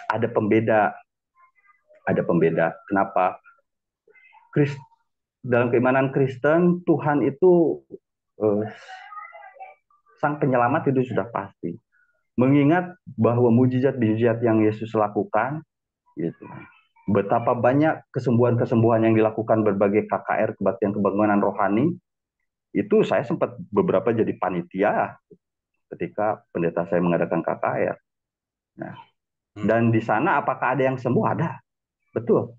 ada pembeda kenapa dalam keimanan Kristen Tuhan itu sang penyelamat itu sudah pasti. mengingat bahwa mujizat-mujizat yang Yesus lakukan, gitu. Betapa banyak kesembuhan-kesembuhan yang dilakukan berbagai KKR, kebaktian kebangunan rohani, itu saya sempat beberapa jadi panitia ketika pendeta saya mengadakan KKR. Nah, dan di sana apakah ada yang sembuh? Ada, betul.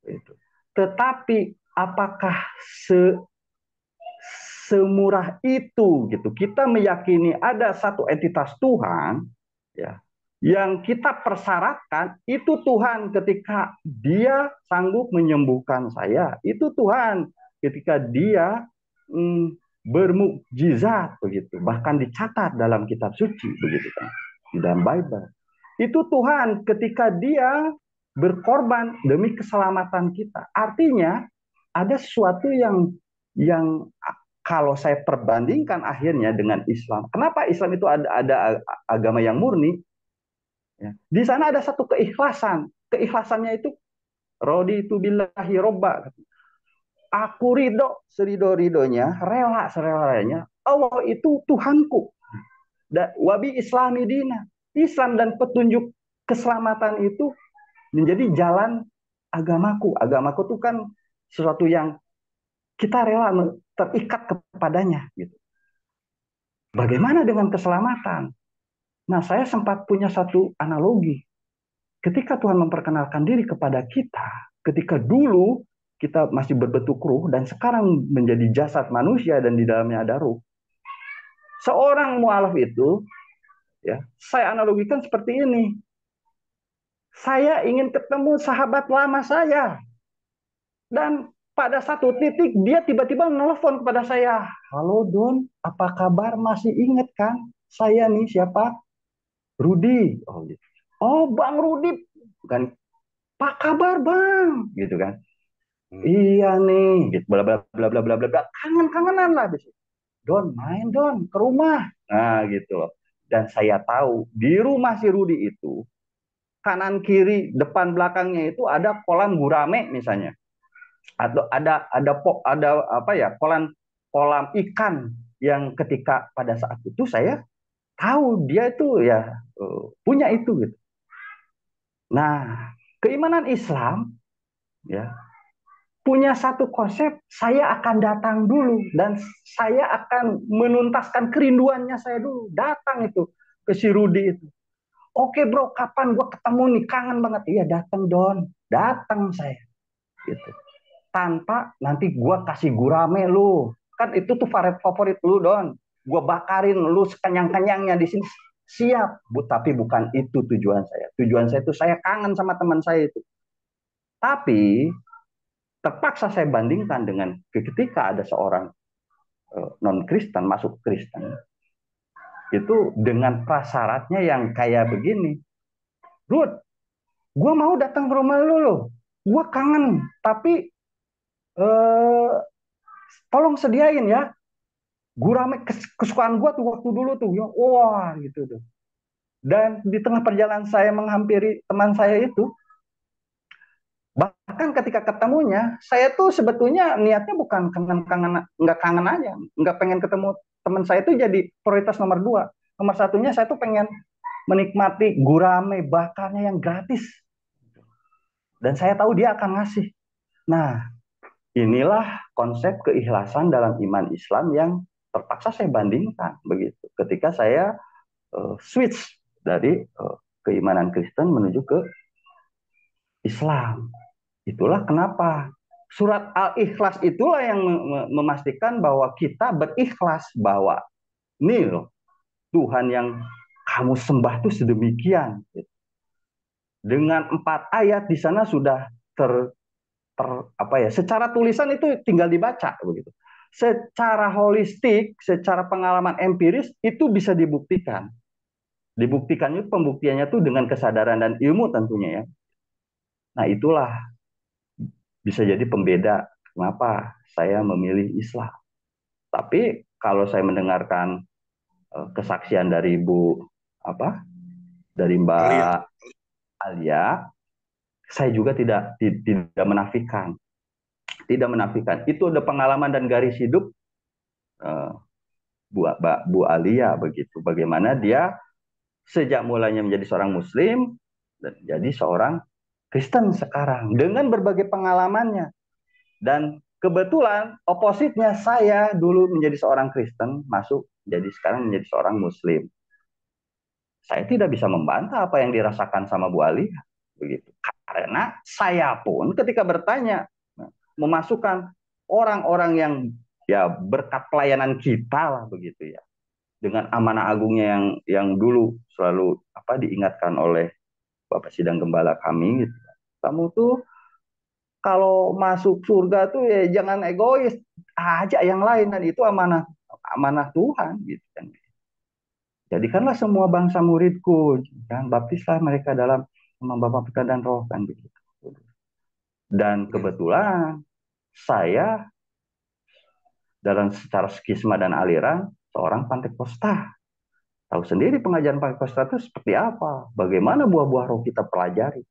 Itu. Tetapi apakah semurah itu gitu? Kita meyakini ada satu entitas Tuhan, ya, yang kita persyaratkan itu Tuhan ketika Dia sanggup menyembuhkan saya, itu Tuhan ketika Dia bermukjizat begitu, bahkan dicatat dalam kitab suci begitu kan, di dalam Bible. Itu Tuhan ketika Dia berkorban demi keselamatan kita. Artinya ada sesuatu yang kalau saya perbandingkan akhirnya dengan Islam. Kenapa Islam itu ada agama yang murni? Ya. Di sana ada satu keikhlasan. Keikhlasannya itu rodi itu billahi robba. Aku ridho serido-ridonya, rela serelanya. Allah itu Tuhanku. Wabi islami dina. Islam dan petunjuk keselamatan itu menjadi jalan agamaku. Agamaku itu kan sesuatu yang kita rela terikat kepadanya. Gitu. Bagaimana dengan keselamatan? Nah, saya sempat punya satu analogi. Ketika Tuhan memperkenalkan diri kepada kita, ketika dulu kita masih berbentuk ruh dan sekarang menjadi jasad manusia dan di dalamnya ada ruh. Seorang mu'alaf itu, ya, saya analogikan seperti ini. Saya ingin ketemu sahabat lama saya. Dan pada satu titik dia tiba-tiba menelpon kepada saya. Halo Don, apa kabar? Masih ingat kan? Saya nih siapa? Rudi. Oh, gitu. Oh Bang Rudi. Bukan, Pak kabar Bang. Gitu kan. Iya nih. Gitu. Bla bla bla bla bla bla. Kangen-kangenan lah. Don, main Don ke rumah. Nah gitu loh. Dan saya tahu di rumah si Rudi itu kanan kiri depan belakangnya itu ada kolam gurame misalnya. Atau ada apa ya, kolam ikan yang ketika pada saat itu saya tahu dia itu ya punya itu gitu. Nah, keimanan Islam ya punya satu konsep, saya akan datang dulu dan saya akan menuntaskan kerinduannya saya dulu. Datang itu ke si Rudi itu. Oke bro, kapan gua ketemu nih, kangen banget. Iya datang Don, datang saya gitu. Tanpa nanti gua kasih gurame lu. Kan itu tuh favorit lu Don. Gua bakarin lu sekenyang-kenyangnya di sini. Siap, Bu, tapi bukan itu tujuan saya. Tujuan saya itu saya kangen sama teman saya itu. Tapi terpaksa saya bandingkan dengan ketika ada seorang non-Kristen masuk Kristen. Itu dengan prasyaratnya yang kayak begini. Rud, gua mau datang ke rumah lu loh. Gua kangen, tapi tolong sediain ya gurame kesukaan gua tuh waktu dulu tuh ya, wah gitu tuh. Dan di tengah perjalanan saya menghampiri teman saya itu, bahkan ketika ketemunya saya tuh sebetulnya niatnya bukan kangen-kangen, nggak kangen aja, nggak pengen ketemu teman saya itu jadi prioritas nomor dua. Nomor satunya saya tuh pengen menikmati gurame bakarnya yang gratis dan saya tahu dia akan ngasih. Nah, inilah konsep keikhlasan dalam iman Islam yang terpaksa saya bandingkan begitu ketika saya switch dari keimanan Kristen menuju ke Islam. Itulah kenapa surat Al-Ikhlas itulah yang memastikan bahwa kita berikhlas bahwa ini loh Tuhan yang kamu sembah itu sedemikian. Dengan 4 ayat di sana sudah apa ya, secara tulisan itu tinggal dibaca begitu. Secara holistik, secara pengalaman empiris itu bisa dibuktikan. Dibuktikannya pembuktiannya tuh dengan kesadaran dan ilmu tentunya ya. Nah itulah bisa jadi pembeda kenapa saya memilih Islam. Tapi kalau saya mendengarkan kesaksian dari dari Mbak Alia, saya juga tidak menafikan, itu ada pengalaman dan garis hidup Bu Alia begitu. Bagaimana dia sejak mulanya menjadi seorang Muslim dan jadi seorang Kristen sekarang dengan berbagai pengalamannya. Dan kebetulan opositnya, saya dulu menjadi seorang Kristen, masuk jadi sekarang menjadi seorang Muslim. Saya tidak bisa membantah apa yang dirasakan sama Bu Ali, begitu. Karena saya pun ketika bertanya, memasukkan orang-orang yang ya berkat pelayanan kita lah begitu ya, dengan amanah agungnya yang dulu selalu diingatkan oleh Bapak Sidang Gembala kami gitu. Kamu tuh kalau masuk surga tuh ya jangan egois, ajak yang lain, dan itu amanah amanah Tuhan gitu kan. Jadikanlah semua bangsa muridku, kan, baptislah mereka dalam nama Bapa, Putra dan Roh, kan begitu. Dan kebetulan saya dalam secara skisma dan aliran seorang Pantekosta. Tahu sendiri pengajaran Pantekosta itu seperti apa, bagaimana buah-buah roh kita pelajari,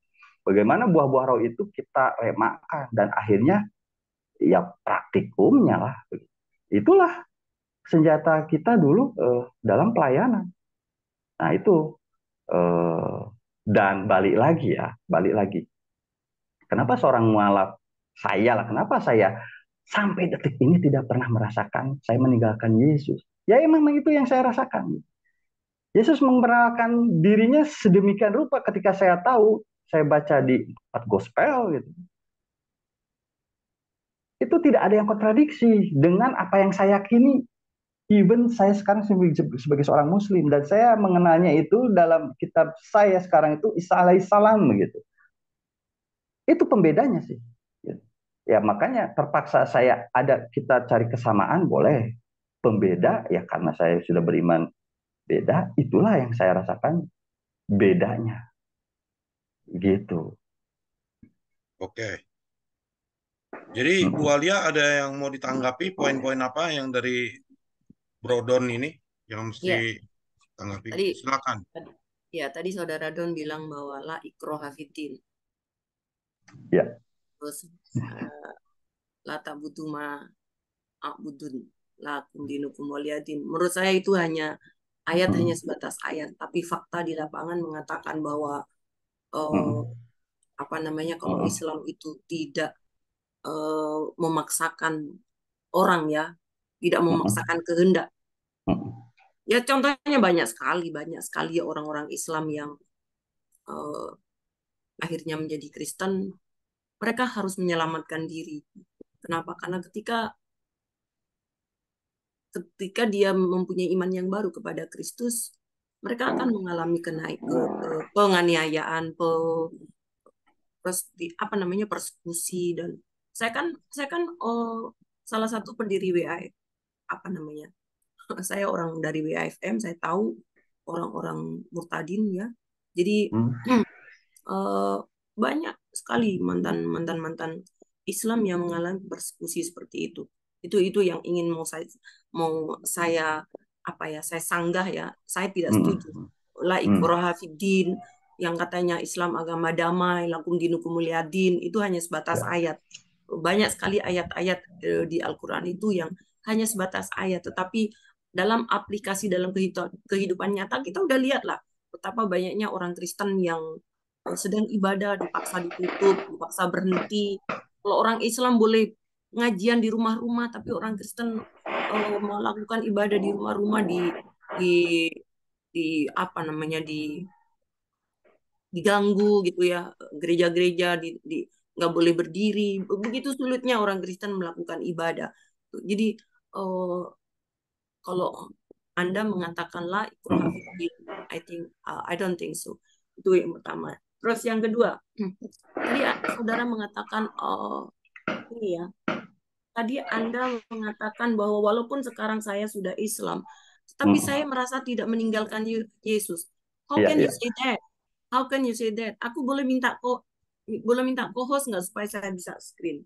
bagaimana buah-buah roh itu kita remakan, dan akhirnya ya praktikumnya lah. Itulah senjata kita dulu dalam pelayanan. Nah itu eh, dan balik lagi. Kenapa seorang mualaf saya lah, kenapa saya sampai detik ini tidak pernah merasakan saya meninggalkan Yesus? Ya emang itu yang saya rasakan. Yesus memperkenalkan dirinya sedemikian rupa ketika saya tahu, saya baca di 4 gospel gitu. Itu tidak ada yang kontradiksi dengan apa yang saya yakini. Even saya sekarang sebagai seorang Muslim, dan saya mengenalnya itu dalam kitab saya sekarang itu Isa alaihissalam begitu. Itu pembedanya sih. Ya makanya terpaksa kita cari kesamaan boleh. Pembeda ya karena saya sudah beriman beda, itulah yang saya rasakan bedanya. Gitu. Oke. Jadi Bu Alia ada yang mau ditanggapi poin-poin apa yang dari Brodon ini yang mesti Ya, tanggapi? tadi Silakan. tadi saudara Don bilang bahwa la ikroha fiddin. Ya. Terus la tabutuma abudun lakum dinukum waliyadin. Menurut saya itu hanya hanya sebatas ayat, tapi fakta di lapangan mengatakan bahwa eh, kalau Islam itu tidak memaksakan orang, ya, tidak memaksakan kehendak. Ya contohnya banyak sekali ya orang-orang Islam yang eh, akhirnya menjadi Kristen. Mereka harus menyelamatkan diri. Kenapa? Karena ketika dia mempunyai iman yang baru kepada Kristus, mereka akan mengalami penganiayaan, persekusi. Dan saya kan salah satu pendiri WI, apa namanya, saya orang dari WIFM, saya tahu orang-orang murtadin, ya. Jadi eh, banyak sekali mantan Islam yang mengalami persekusi seperti itu. Itu yang ingin mau saya saya sanggah, ya. Saya tidak setuju. La ikraha fiddin, yang katanya Islam agama damai, lakum dinukum waliyadin, itu hanya sebatas ayat. Banyak sekali ayat-ayat di Al-Quran itu yang hanya sebatas ayat, tetapi dalam aplikasi dalam kehidupan nyata kita udah lihat lah betapa banyaknya orang Kristen yang sedang ibadah dipaksa ditutup, dipaksa berhenti. Kalau orang Islam boleh ngajian di rumah-rumah, tapi orang Kristen melakukan ibadah di rumah-rumah, di apa namanya, diganggu gitu, ya. Gereja-gereja nggak boleh berdiri. Begitu sulitnya orang Kristen melakukan ibadah. Jadi kalau Anda mengatakanlah ikrah fiddin, I don't think so. Itu yang pertama. Terus yang kedua, tadi saudara mengatakan ini, ya. Tadi Anda mengatakan bahwa walaupun sekarang saya sudah Islam, tetapi saya merasa tidak meninggalkan Yesus. How Iya, can you iya. say that? How can you say that? Aku boleh minta co-host nggak supaya saya bisa screen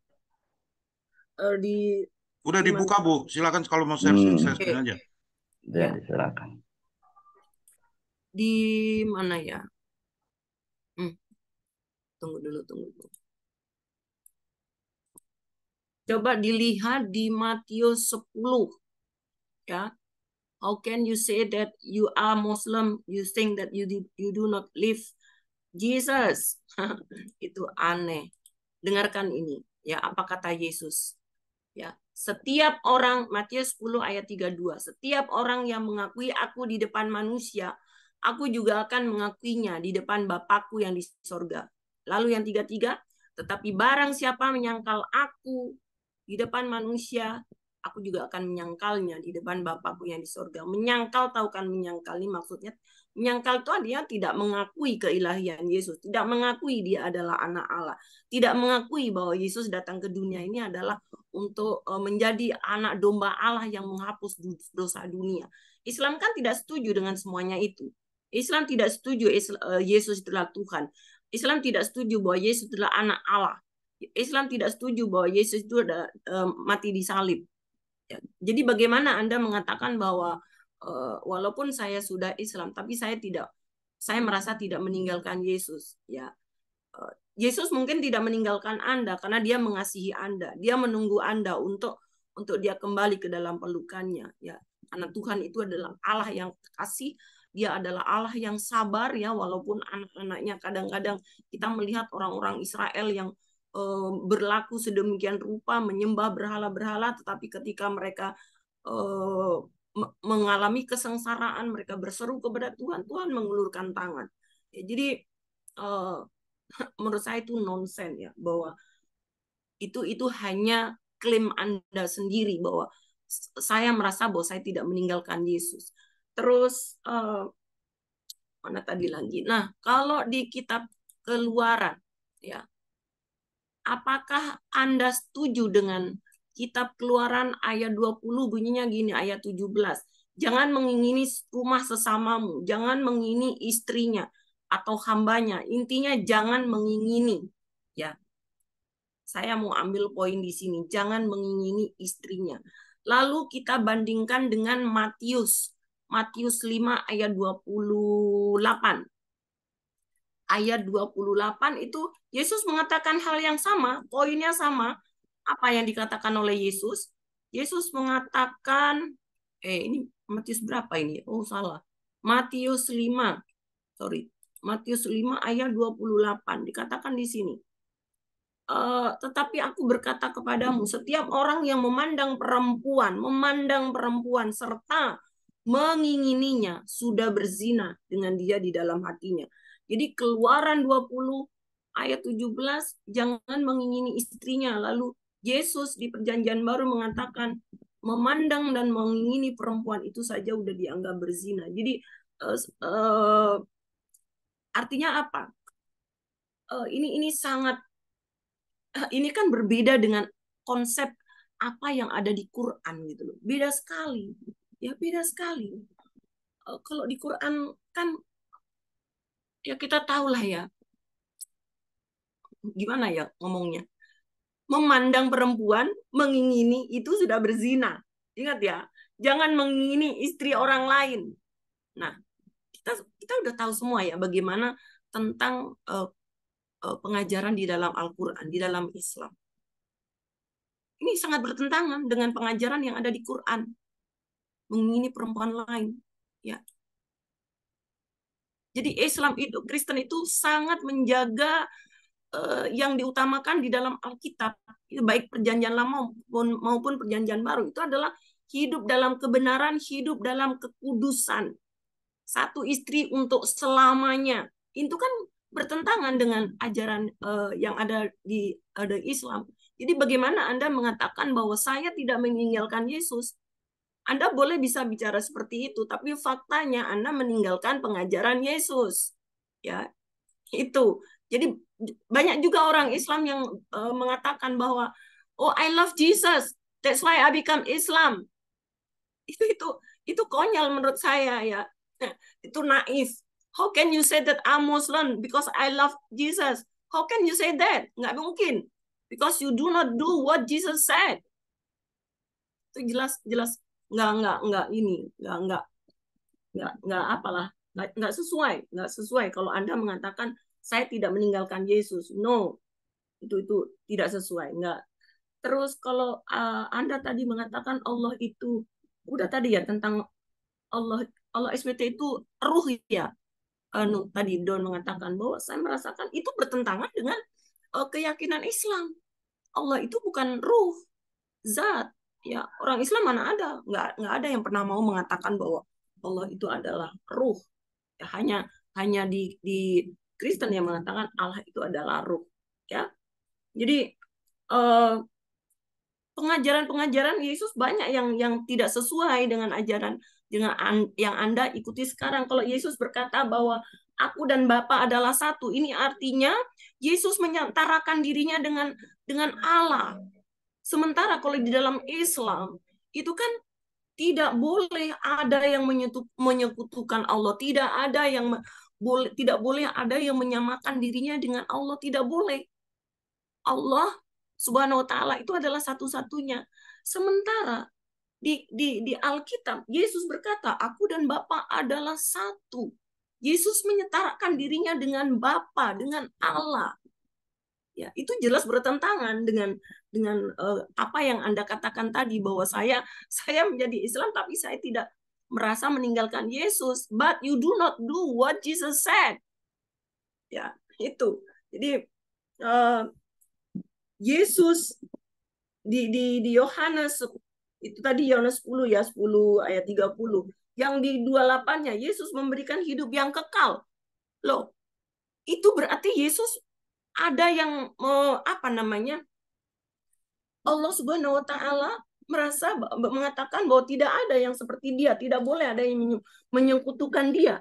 di Udah mana? dibuka Bu, silakan kalau mau share Oke, aja. Ya, ya. silakan. Di mana, ya? Tunggu dulu. Coba dilihat di Matius 10, ya. How can you say that you are Muslim? You think that you do not live Jesus? Itu aneh. Dengarkan ini, ya, apa kata Yesus? Ya, setiap orang, Matius 10 ayat 32, setiap orang yang mengakui aku di depan manusia, aku juga akan mengakuinya di depan Bapakku yang di sorga. Lalu yang 33, tetapi barang siapa menyangkal aku di depan manusia, aku juga akan menyangkalnya di depan Bapakku yang di sorga. Menyangkal, tahu kan menyangkal ini maksudnya? Menyangkal itu dia tidak mengakui keilahian Yesus, tidak mengakui dia adalah anak Allah, tidak mengakui bahwa Yesus datang ke dunia ini adalah untuk menjadi anak domba Allah yang menghapus dosa dunia. Islam kan tidak setuju dengan semuanya itu. Islam tidak setuju Yesus adalah Tuhan. Islam tidak setuju bahwa Yesus adalah anak Allah. Islam tidak setuju bahwa Yesus itu ada mati di salib. Ya. Jadi bagaimana Anda mengatakan bahwa walaupun saya sudah Islam, tapi saya merasa tidak meninggalkan Yesus. Ya, Yesus mungkin tidak meninggalkan Anda karena dia mengasihi Anda. Dia menunggu Anda untuk dia kembali ke dalam pelukannya. Ya, karena Tuhan itu adalah Allah yang kasih. Dia adalah Allah yang sabar, ya, walaupun anak-anaknya kadang-kadang kita melihat orang-orang Israel yang berlaku sedemikian rupa, menyembah berhala-berhala, tetapi ketika mereka mengalami kesengsaraan, mereka berseru kepada Tuhan, Tuhan mengulurkan tangan. Ya, jadi menurut saya itu nonsen, ya, bahwa itu hanya klaim Anda sendiri bahwa saya merasa bahwa saya tidak meninggalkan Yesus. Terus mana tadi lagi? Nah, kalau di kitab Keluaran, ya, apakah Anda setuju dengan kitab Keluaran ayat 20 bunyinya gini, ayat 17. Jangan mengingini rumah sesamamu, jangan mengingini istrinya atau hambanya. Intinya jangan mengingini. Ya, saya mau ambil poin di sini, jangan mengingini istrinya. Lalu kita bandingkan dengan Matius 5 ayat 28. Ayat 28 itu Yesus mengatakan hal yang sama, poinnya sama. Apa yang dikatakan oleh Yesus? Yesus mengatakan, ini Matius berapa ini? Oh, salah. Matius 5. Sorry. Matius 5 ayat 28. Dikatakan di sini. Tetapi aku berkata kepadamu, setiap orang yang memandang perempuan serta mengingininya sudah berzina dengan dia di dalam hatinya. Jadi Keluaran 20 ayat 17, jangan mengingini istrinya. Lalu Yesus di Perjanjian Baru mengatakan memandang dan mengingini perempuan itu saja udah dianggap berzina. Jadi artinya apa? Ini sangat, ini kan berbeda dengan konsep apa yang ada di Quran gitu loh. Beda sekali. Ya, beda sekali. Kalau di Quran kan ya kita tahu lah ya. Gimana ya ngomongnya? Memandang perempuan, mengingini itu sudah berzina. Ingat ya, jangan mengingini istri orang lain. Nah, kita udah tahu semua ya bagaimana tentang pengajaran di dalam Al-Quran, di dalam Islam. Ini sangat bertentangan dengan pengajaran yang ada di Quran. Mengingini perempuan lain. Ya. Jadi Islam itu, Kristen itu sangat menjaga yang diutamakan di dalam Alkitab, baik Perjanjian Lama maupun Perjanjian Baru, itu adalah hidup dalam kebenaran, hidup dalam kekudusan. Satu istri untuk selamanya. Itu kan bertentangan dengan ajaran yang ada di Islam. Jadi bagaimana Anda mengatakan bahwa saya tidak meninggalkan Yesus? Anda boleh bisa bicara seperti itu, tapi faktanya Anda meninggalkan pengajaran Yesus. Ya, itu. Jadi banyak juga orang Islam yang mengatakan bahwa oh, I love Jesus, that's why I become Islam. Itu konyol menurut saya, ya. Itu naif. How can you say that I'm Muslim because I love Jesus? How can you say that? Nggak mungkin. Because you do not do what Jesus said. Itu jelas nggak ini, nggak apalah, nggak sesuai kalau Anda mengatakan saya tidak meninggalkan Yesus. No, itu tidak sesuai, nggak. Terus kalau Anda tadi mengatakan Allah itu udah tadi ya tentang Allah Allah SWT itu ruh ya. Tadi Don mengatakan bahwa saya merasakan itu bertentangan dengan keyakinan Islam. Allah itu bukan ruh, zat. Ya, orang Islam mana ada? Nggak ada yang pernah mau mengatakan bahwa Allah itu adalah ruh. Ya, hanya di Kristen yang mengatakan Allah itu adalah ruh. Ya, jadi eh, pengajaran-pengajaran Yesus banyak yang tidak sesuai dengan ajaran yang Anda ikuti sekarang. Kalau Yesus berkata bahwa aku dan Bapa adalah satu, ini artinya Yesus menyantarakan dirinya dengan Allah. Sementara kalau di dalam Islam itu kan tidak boleh ada yang menyekutukan Allah, tidak boleh ada yang menyamakan dirinya dengan Allah, tidak boleh. Allah Subhanahu wa taala itu adalah satu-satunya. Sementara di Alkitab Yesus berkata, "Aku dan Bapa adalah satu." Yesus menyetarakan dirinya dengan Bapa, dengan Allah. Ya, itu jelas bertentangan dengan apa yang Anda katakan tadi bahwa saya menjadi Islam tapi saya tidak merasa meninggalkan Yesus. But you do not do what Jesus said. Ya, itu. Jadi Yesus di Yohanes itu tadi Yohanes 10 ya, 10 ayat 30. Yang di 28-nya Yesus memberikan hidup yang kekal. Loh, itu berarti Yesus ada yang apa namanya? Allah Subhanahu wa taala mengatakan bahwa tidak ada yang seperti dia, tidak boleh ada yang menyekutukan dia.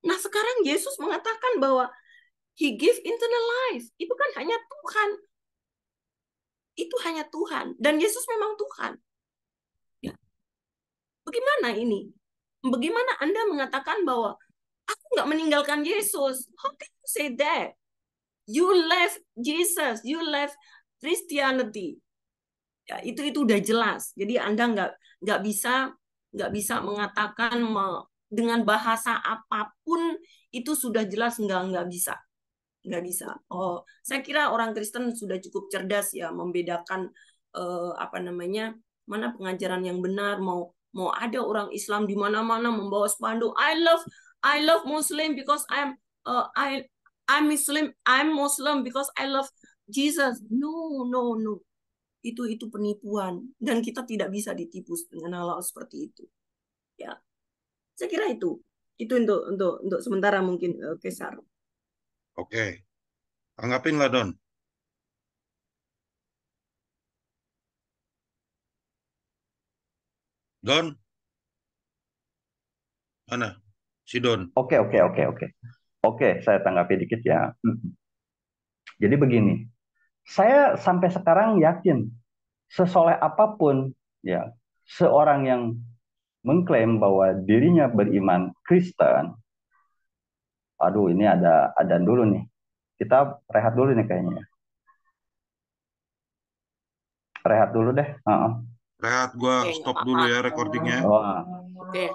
Nah, sekarang Yesus mengatakan bahwa he give eternal life. Itu kan hanya Tuhan. Itu hanya Tuhan dan Yesus memang Tuhan. Ya. Bagaimana ini? Bagaimana Anda mengatakan bahwa aku nggak meninggalkan Yesus? How can you say that? You left Jesus, you left Christianity. Ya, itu udah jelas. Jadi Anda nggak bisa mengatakan dengan bahasa apapun itu sudah jelas nggak bisa. Nggak bisa. Oh, saya kira orang Kristen sudah cukup cerdas ya membedakan apa namanya mana pengajaran yang benar. Mau ada orang Islam di mana-mana membawa spanduk I love Muslim because I'm Muslim because I love Jesus. No, no, no. Itu penipuan dan kita tidak bisa ditipu dengan hal-hal seperti itu. Ya, saya kira itu untuk sementara mungkin Kesar. Oke, tanggapin lah Don. Don, mana? Si Don. Oke, oke, oke, oke. Oke, saya tanggapi dikit ya. Jadi begini, saya sampai sekarang yakin sesoleh apapun ya seorang yang mengklaim bahwa dirinya beriman Kristen, aduh ini ada dulu nih. Kita rehat dulu nih kayaknya. Rehat dulu deh. Rehat, gua Oke, nggak stop dulu apa-apa. ya recordingnya. Wah, Oke.